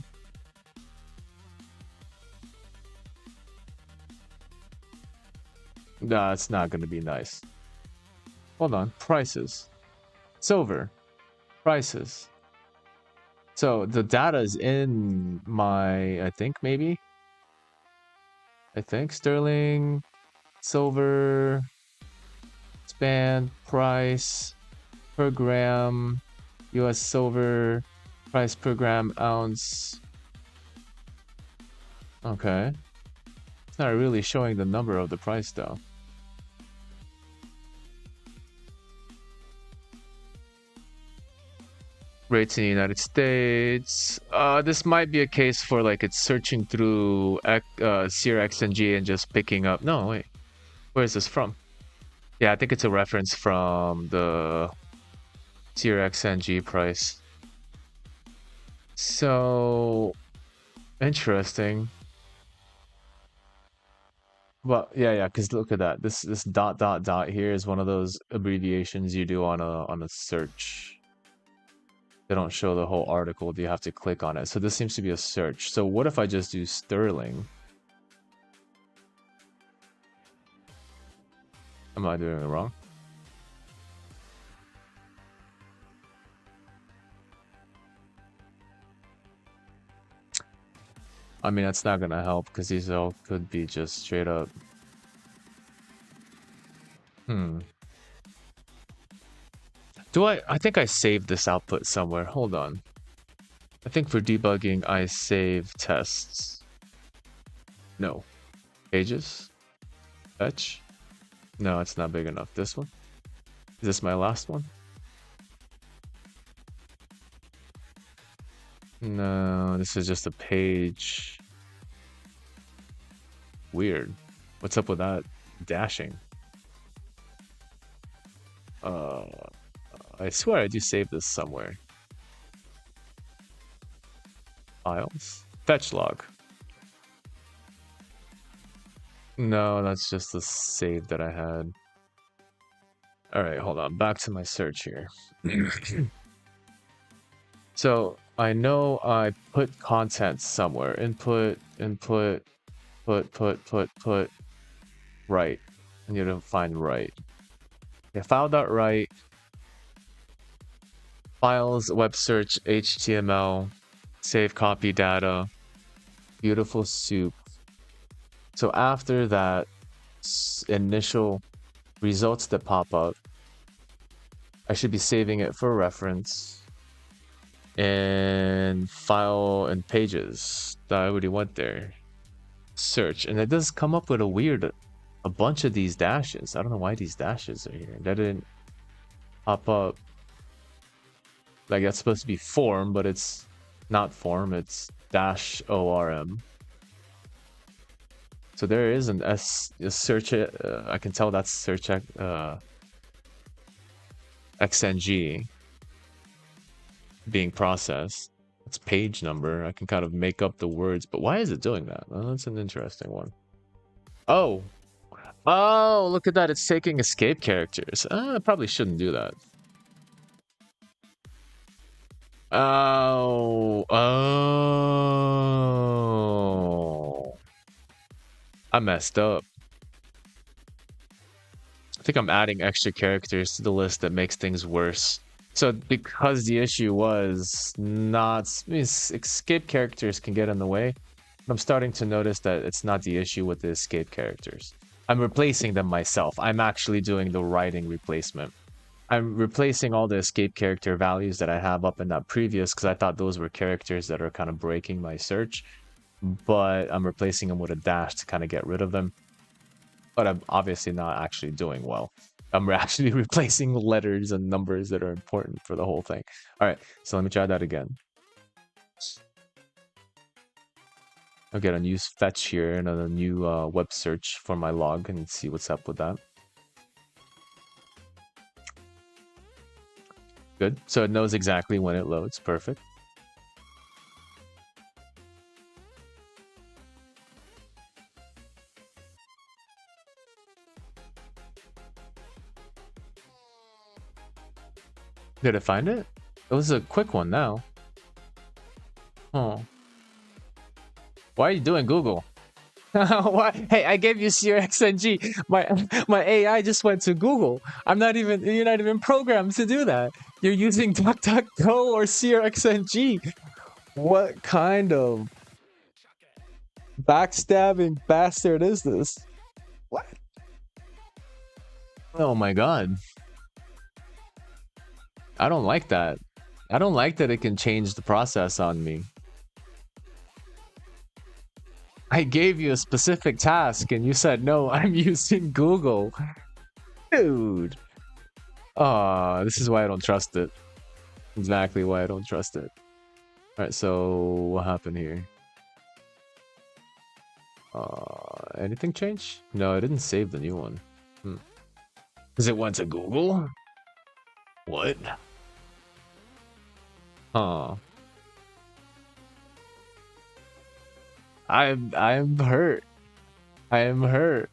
Nah, it's not gonna be nice. Hold on. Prices. Silver. Prices. So the data is in my, I think maybe. Sterling, silver, span, price, per gram, US silver, price per gram, ounce. Okay. It's not really showing the number of the price though. Rates in the United States. This might be a case for like it's searching through SearXNG and just picking up. No, wait. Where is this from? Yeah, I think it's a reference from the SearXNG price. So interesting. Well, yeah, because look at that. This dot here is one of those abbreviations you do on a search. They don't show the whole article. You have to click on it. So this seems to be a search. So what if I just do sterling? Am I doing it wrong? I mean, that's not gonna help because these all could be just straight up. I think I saved this output somewhere. Hold on. I think for debugging, I save tests. No. Pages? Fetch? No, it's not big enough. This one? Is this my last one? No, this is just a page. Weird. What's up with that dashing? I swear I do save this somewhere. Files? Fetch log. No, that's just the save that I had. Alright, hold on. Back to my search here. So, I know I put content somewhere. Input, put, right. I need to find right. Yeah, file.write. Files, web search, HTML, save copy data, beautiful soup. So after that initial results that pop up, I should be saving it for reference and file and pages that I already went there. Search, and it does come up with a bunch of these dashes. I don't know why these dashes are here. That didn't pop up. Like that's supposed to be form, but it's not form, it's -orm. So there is a search, I can tell that's search XNG being processed. It's page number. I can kind of make up the words, but why is it doing that? Well, that's an interesting one. Oh. Oh, look at that. It's taking escape characters. I probably shouldn't do that. Oh. Oh. I messed up. I think I'm adding extra characters to the list that makes things worse. So because the issue was not... escape characters can get in the way. I'm starting to notice that it's not the issue with the escape characters. I'm replacing them myself. I'm actually doing the writing replacement. I'm replacing all the escape character values that I have up in that previous because I thought those were characters that are kind of breaking my search. But I'm replacing them with a dash to kind of get rid of them. But I'm obviously not actually doing well. I'm actually replacing letters and numbers that are important for the whole thing. All right, so let me try that again. I'll get a new fetch here and a new web search for my log and see what's up with that. Good, so it knows exactly when it loads. Perfect. Did it find it? It was a quick one now. Oh. Why are you doing Google? Why? Hey, I gave you SearXNG. My AI just went to Google. You're not even programmed to do that. You're using DuckDuckGo or SearXNG. What kind of backstabbing bastard is this? What? Oh my god. I don't like that. I don't like that it can change the process on me. I gave you a specific task and you said, no, I'm using Google. Dude. This is why I don't trust it. Exactly why I don't trust it. Alright, so what happened here? Anything change? No, I didn't save the new one. Because it went to Google? What? Huh. I'm hurt. I am hurt.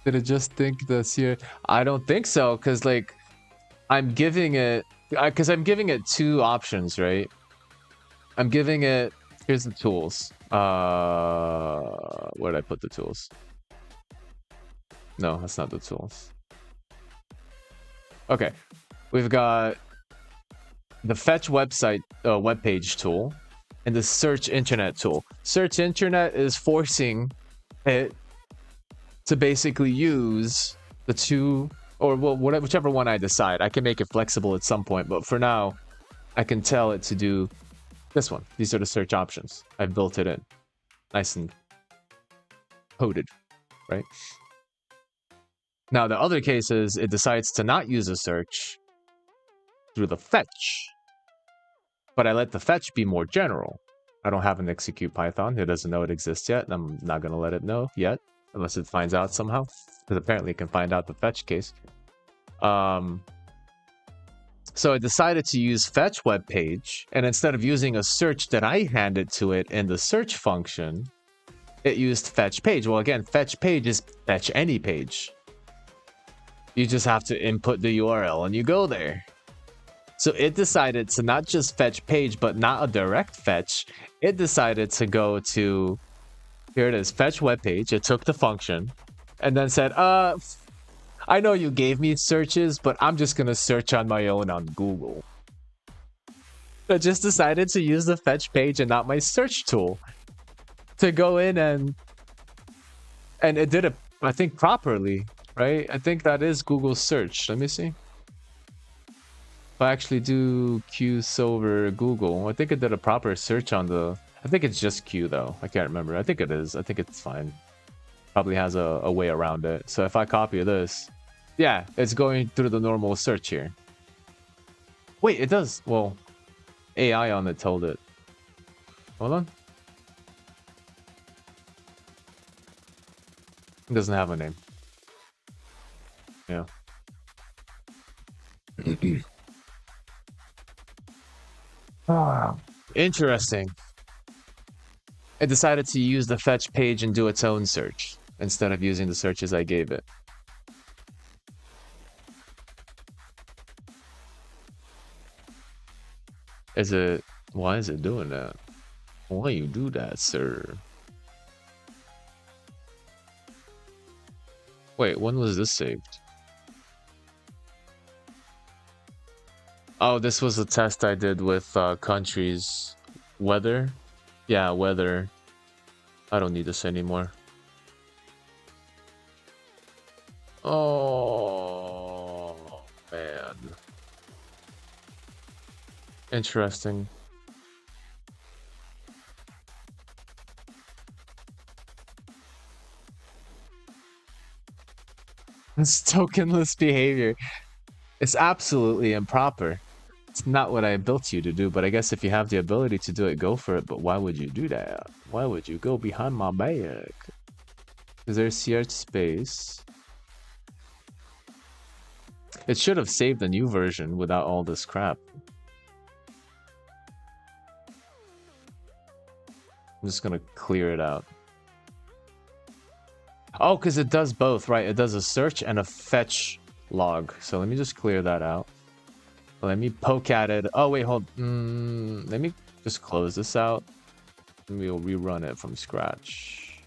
Did it just think this here? I don't think so, because like I'm giving it two options, right? I'm giving it, here's the tools. Where did I put the tools? No, that's not the tools. Okay, we've got the fetch website web page tool and the search internet tool. Search internet is forcing it to basically use the two, or well, whichever one I decide. I can make it flexible at some point, but for now, I can tell it to do this one. These are the search options. I've built it in, nice and coded, right? Now, the other cases, it decides to not use a search through the fetch, but I let the fetch be more general. I don't have an execute Python. It doesn't know it exists yet, and I'm not going to let it know yet, unless it finds out somehow, because apparently it can find out the fetch case. So I decided to use fetch web page, and instead of using a search that I handed to it in the search function, it used fetch page. Well, again, fetch page is fetch any page. You just have to input the URL and you go there. So it decided to not just fetch page, but not a direct fetch. It decided to go to, here it is, fetch web page. It took the function and then said, I know you gave me searches, but I'm just going to search on my own on Google. I just decided to use the fetch page and not my search tool to go in and it did it, I think, properly. Right? I think that is Google search. Let me see. If I actually do Q over Google, I think it did a proper search on the... I think it's just Q though. I can't remember. I think it is. I think it's fine. Probably has a way around it. So if I copy this, yeah, it's going through the normal search here. Wait, it does. Well, AI on it told it. Hold on. It doesn't have a name. Yeah. Ah, interesting. It decided to use the fetch page and do its own search instead of using the searches I gave it. Is it... Why is it doing that? Why you do that, sir? Wait, when was this saved? Oh, this was a test I did with countries. Weather? Yeah, weather. I don't need this anymore. Oh, man. Interesting. This tokenless behavior. It's absolutely improper. It's not what I built you to do, but I guess if you have the ability to do it, go for it. But why would you do that? Why would you go behind my back? Is there CH space? It should have saved a new version without all this crap. I'm just gonna clear it out. Oh, because it does both, right? It does a search and a fetch log. So let me just clear that out. Let me poke at it. Oh, wait, hold. Let me just close this out. And we'll rerun it from scratch.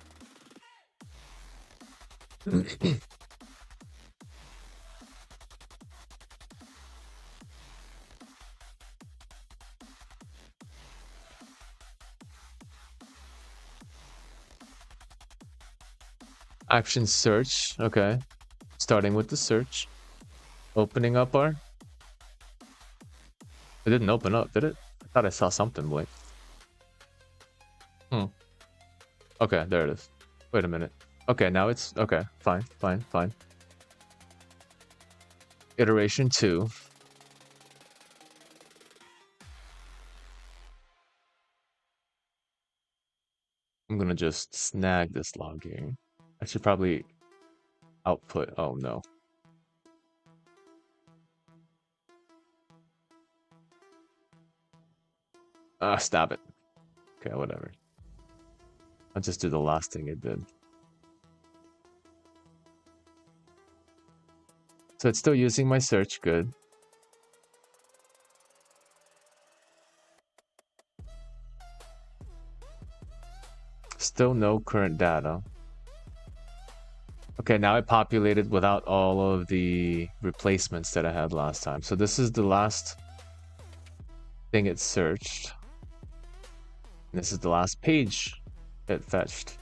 Action search. Okay. Starting with the search. Opening up our... It didn't open up, did it? I thought I saw something blink. Okay, there it is. Wait a minute. Okay, now it's... Okay, fine. Iteration 2. I'm gonna just snag this log here. I should probably output... Oh, no. Stop it. Okay, whatever. I'll just do the last thing it did. So it's still using my search, good. Still no current data. Okay, now it populated without all of the replacements that I had last time. So this is the last thing it searched. And this is the last page it fetched.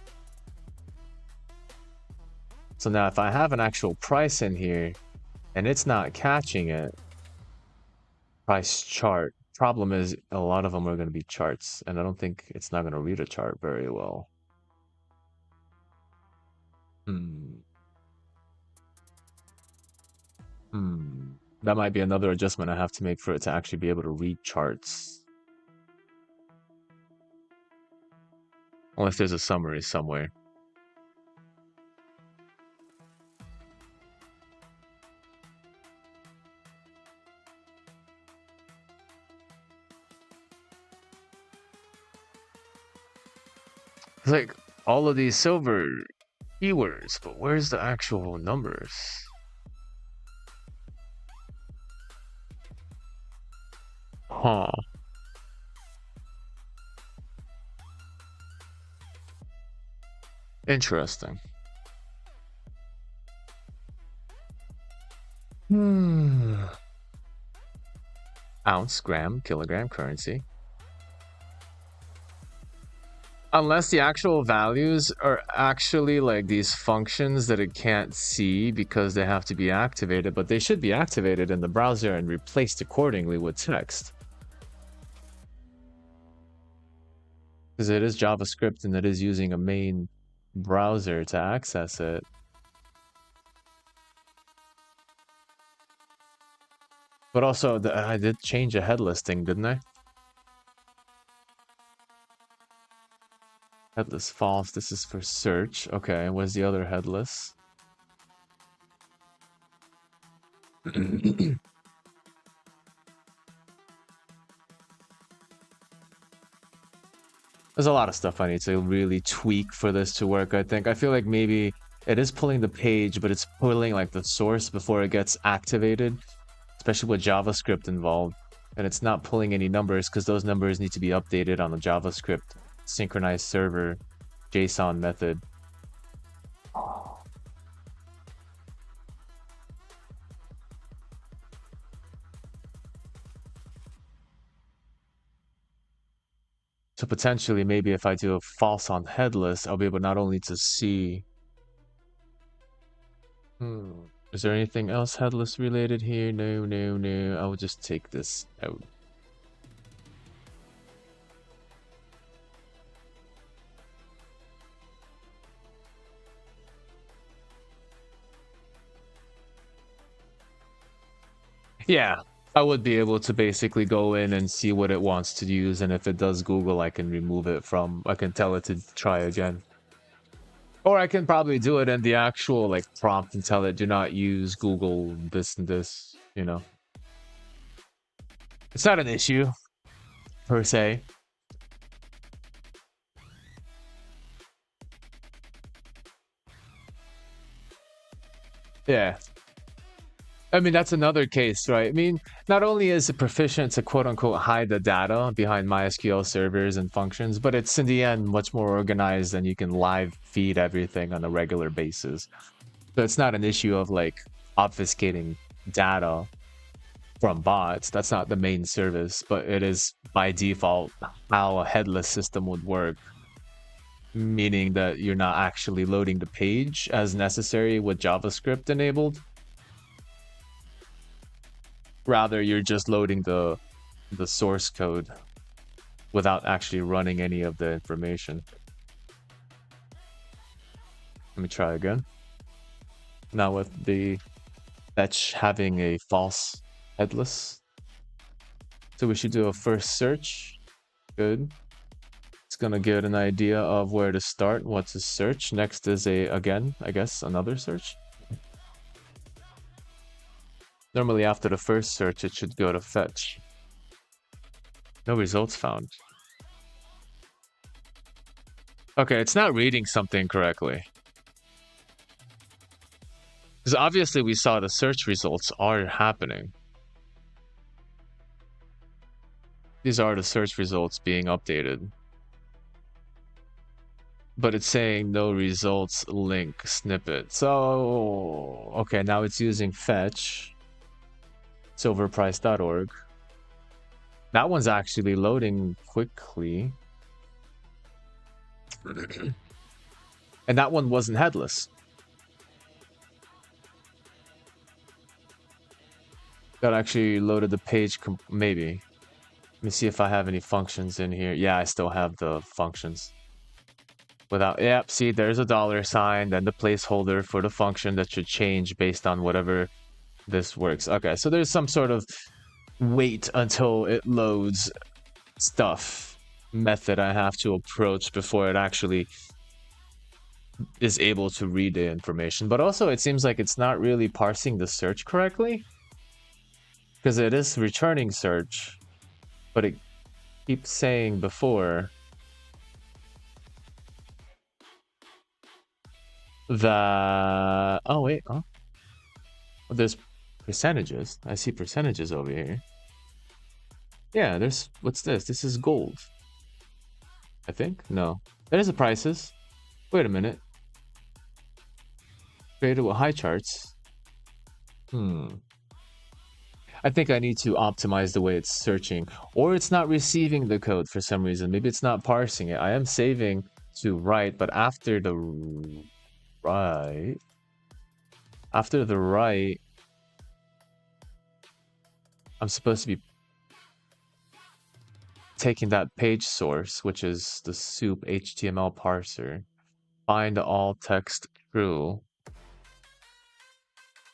So now if I have an actual price in here and it's not catching it, price chart. Problem is a lot of them are going to be charts, and I don't think it's not going to read a chart very well. That might be another adjustment I have to make for it to actually be able to read charts. Unless there's a summary somewhere. It's like all of these silver keywords, but where's the actual numbers? Huh. Interesting. Ounce, gram, kilogram, currency. Unless the actual values are actually like these functions that it can't see because they have to be activated, but they should be activated in the browser and replaced accordingly with text. Because it is JavaScript and it is using a main browser to access it. But also, I did change a head listing, didn't I? Headless false. This is for search. Okay, where's the other headless? There's a lot of stuff I need to really tweak for this to work, I think. I feel like maybe it is pulling the page, but it's pulling like the source before it gets activated, especially with JavaScript involved. And it's not pulling any numbers because those numbers need to be updated on the JavaScript synchronized server JSON method. So potentially, maybe if I do a false on headless, I'll be able not only to see... Is there anything else headless related here? No, no, no. I will just take this out. Yeah, I would be able to basically go in and see what it wants to use, and if it does Google, I can remove it from... I can tell it to try again. Or I can probably do it in the actual like prompt and tell it, do not use Google this and this, you know. It's not an issue, per se. Yeah. I mean, that's another case, right? I mean, not only is it proficient to quote-unquote hide the data behind MySQL servers and functions, but it's in the end much more organized and you can live feed everything on a regular basis. So it's not an issue of like obfuscating data from bots. That's not the main service, but it is by default how a headless system would work. Meaning that you're not actually loading the page as necessary with JavaScript enabled. Rather, you're just loading the source code without actually running any of the information. Let me try again. Now with the fetch having a false headless. So we should do a first search. Good. It's gonna get an idea of where to start, what to search. Next is again, I guess, another search. Normally after the first search, it should go to fetch. No results found. Okay, it's not reading something correctly. Because obviously we saw the search results are happening. These are the search results being updated. But it's saying no results link snippet. So, okay, now it's using fetch. Silverprice.org. That one's actually loading quickly. And that one wasn't headless. That actually loaded the page, maybe. Let me see if I have any functions in here. Yeah, I still have the functions. Without, yep, see, there's a $sign, then the placeholder for the function that should change based on whatever this works. Okay, so there's some sort of wait until it loads stuff method I have to approach before it actually is able to read the information. But also it seems like it's not really parsing the search correctly, because it is returning search, but it keeps saying before that... oh wait, huh? Well, there's percentages. I see percentages over here. Yeah, there's... what's this? This is gold. I think? No. There's the prices. Wait a minute. Created with high charts. I think I need to optimize the way it's searching. Or it's not receiving the code for some reason. Maybe it's not parsing it. I am saving to write, but after the write... after the write... I'm supposed to be taking that page source, which is the soup HTML parser, find all text true,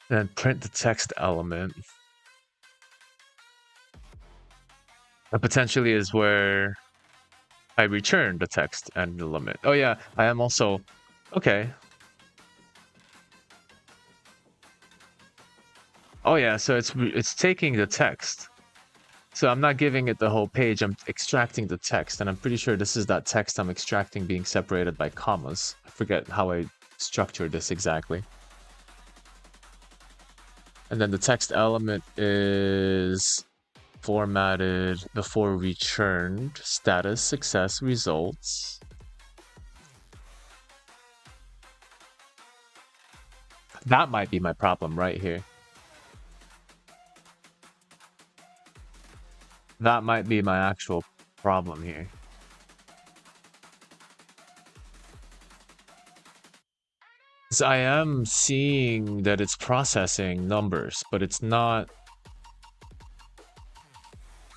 and then print the text element. That potentially is where I return the text and element. Oh yeah, I am also... okay. Oh yeah, so it's taking the text So I'm not giving it the whole page, I'm extracting the text, and I'm pretty sure this is that text I'm extracting being separated by commas. I forget how I structured this exactly. And then the text element is formatted before returned, status, success, results. That might be my problem right here. That might be my actual problem here. So I am seeing that it's processing numbers, but it's not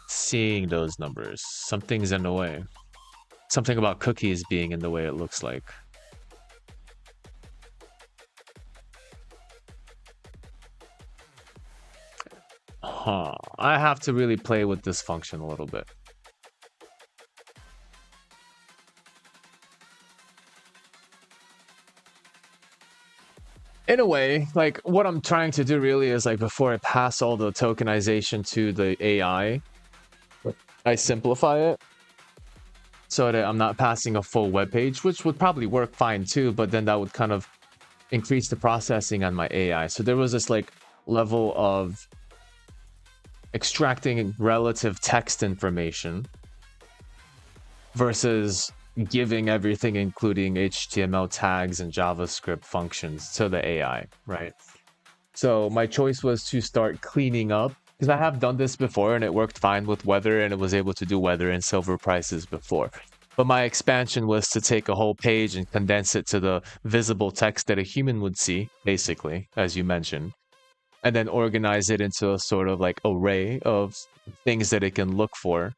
seeing those numbers. Something's in the way. Something about cookies being in the way, it looks like. Huh. I have to really play with this function a little bit. In a way, like what I'm trying to do really is like before I pass all the tokenization to the AI, I simplify it so that I'm not passing a full web page, which would probably work fine too, but then that would kind of increase the processing on my AI. So there was this like level of extracting relative text information versus giving everything, including HTML tags and JavaScript functions to the AI, right? So my choice was to start cleaning up, because I have done this before and it worked fine with weather, and it was able to do weather and silver prices before. But my expansion was to take a whole page and condense it to the visible text that a human would see, basically, as you mentioned, and then organize it into a sort of like array of things that it can look for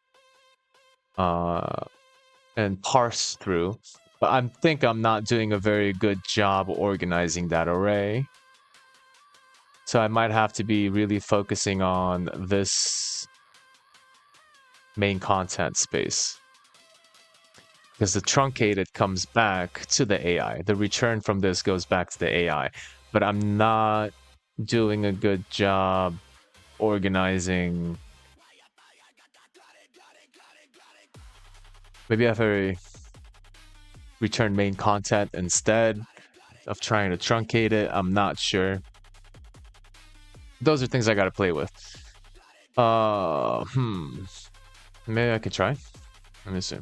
and parse through. But I think I'm not doing a very good job organizing that array. So I might have to be really focusing on this main content space, because the truncated comes back to the AI. The return from this goes back to the AI, but I'm not doing a good job organizing. Maybe if I return main content instead of trying to truncate it, I'm not sure. Those are things I gotta play with. Maybe I could try. Let me see.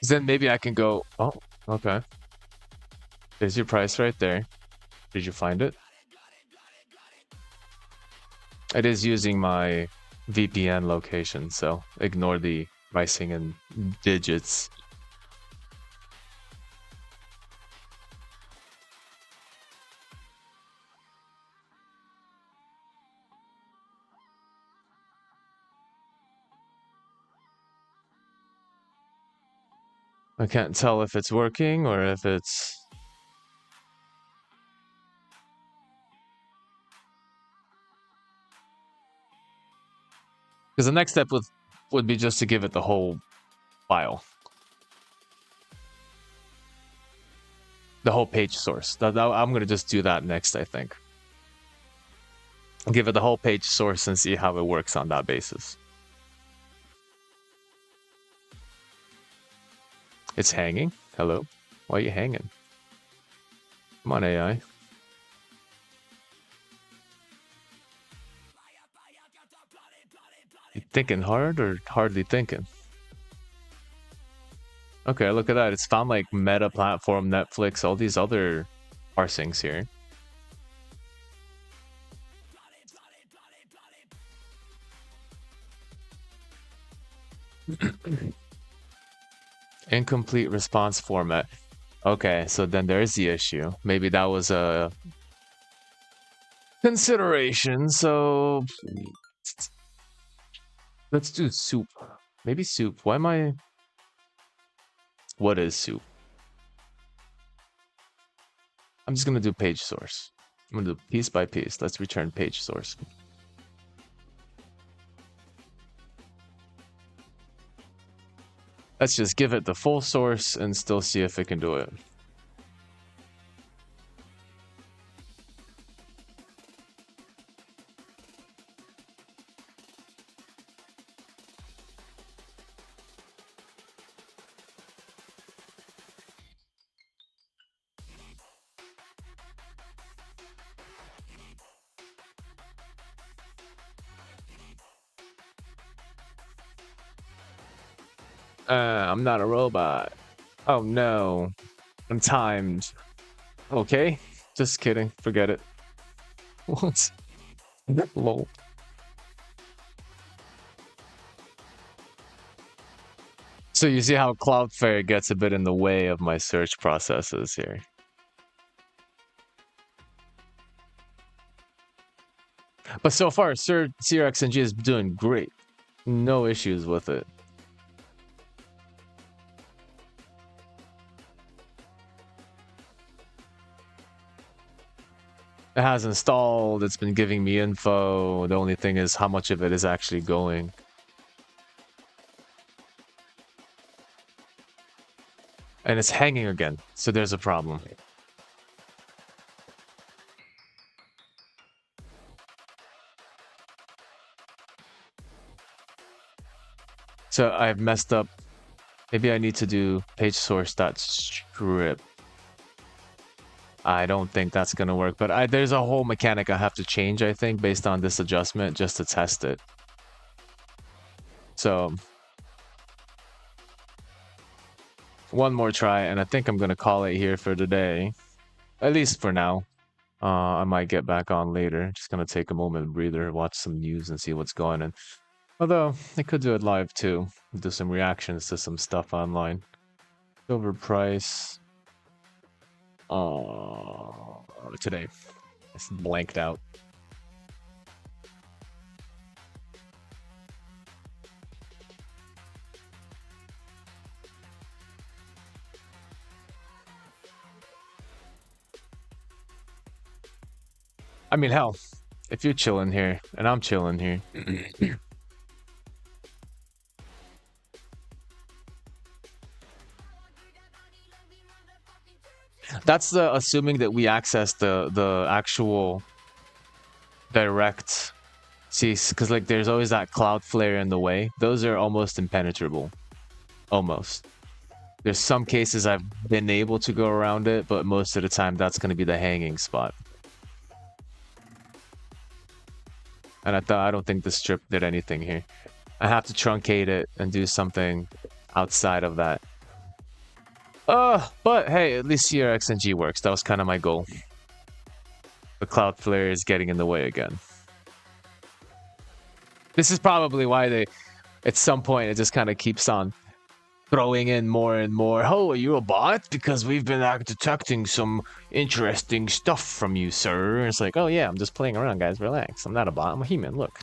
Then maybe I can go. Oh, okay. There's your price right there. Did you find it? It is using my VPN location, so ignore the pricing in digits. I can't tell if it's working or if it's... Because the next step would be just to give it the whole file. The whole page source. I'm going to just do that next, I think. Give it the whole page source and see how it works on that basis. It's hanging? Hello? Why are you hanging? Come on, AI. You thinking hard or hardly thinking? Okay, look at that. It's found like Meta Platform, Netflix, all these other parsings here. Incomplete response format. Okay, so then there's the issue. Maybe that was a... consideration. So let's do soup. Maybe soup. Why am I? What is soup? I'm just gonna do page source. I'm gonna do piece by piece. Let's return page source. Let's just give it the full source and still see if it can do it. I'm not a robot. Oh no. I'm timed. Okay. Just kidding. Forget it. What? Lol. So you see how Cloudflare gets a bit in the way of my search processes here. But so far, SearXNG is doing great. No issues with it. It has installed, it's been giving me info. The only thing is how much of it is actually going. And it's hanging again, so there's a problem. So I've messed up. Maybe I need to do page source.strip. I don't think that's gonna work, but there's a whole mechanic I have to change, I think, based on this adjustment just to test it. So one more try, and I think I'm gonna call it here for today, at least for now. I might get back on later. Just gonna take a moment breather, watch some news, and see what's going on. Although I could do it live too, do some reactions to some stuff online. Silver price. Today. It's blanked out. I mean, hell, if you're chilling here and I'm chilling here. That's the assuming that we access the actual direct. See, because like there's always that Cloudflare in the way. Those are almost impenetrable. Almost. There's some cases I've been able to go around it, but most of the time that's going to be the hanging spot. And I don't think the strip did anything here. I have to truncate it and do something outside of that. But hey, at least SearXNG works. That was kind of my goal. The Cloudflare is getting in the way again. This is probably why they, at some point, it just kind of keeps on throwing in more and more. Oh, are you a bot? Because we've been detecting some interesting stuff from you, sir. And it's like, oh yeah, I'm just playing around, guys. Relax. I'm not a bot. I'm a human. Look.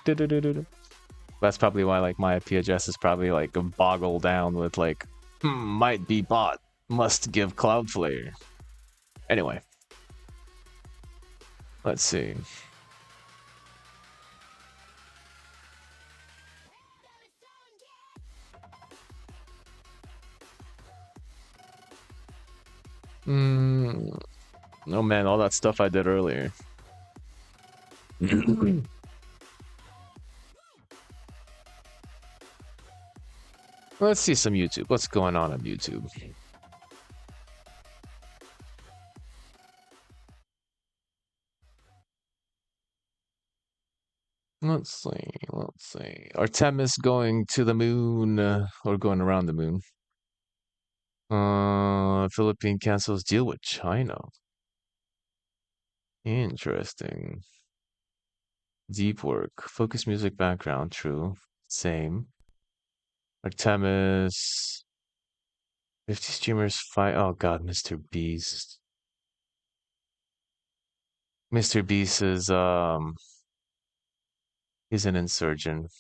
That's probably why like my IP address is probably like boggled down with like, might be bot. Must give Cloudflare. Anyway. Let's see. Oh man, all that stuff I did earlier. Let's see some YouTube. What's going on YouTube? Let's see. Artemis going to the moon, or going around the moon. Philippine cancels deal with China. Interesting. Deep work. Focus music background. True. Same. Artemis. 50 streamers fight. Oh god, Mr. Beast. Mr. Beast is he's an insurgent.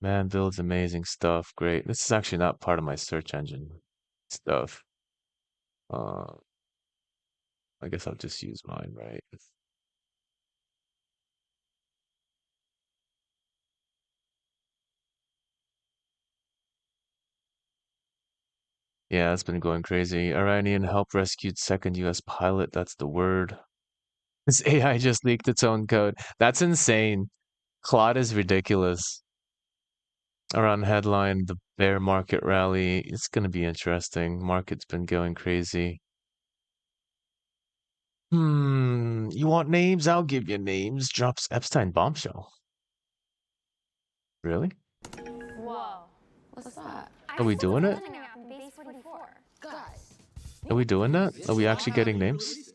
Man builds amazing stuff. Great. This is actually not part of my search engine stuff. Uh, I guess I'll just use mine, right? Yeah, it's been going crazy. Iranian help rescued second US pilot. That's the word. This AI just leaked its own code. That's insane. Claude is ridiculous. Around headline, the bear market rally. It's going to be interesting. Market's been going crazy. You want names? I'll give you names. Drops Epstein bombshell. Really? Whoa. What's that? Are we doing it? Are we doing that? Are we actually getting names?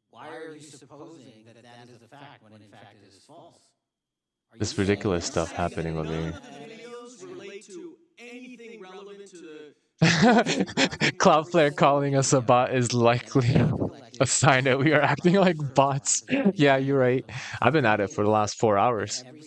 Why are you supposing that that is a fact when in fact it is false? This ridiculous stuff happening over here. Videos relate to anything relevant to the Cloudflare calling us a bot is likely a sign that we are acting like bots. Yeah, you're right. I've been at it for the last 4 hours. every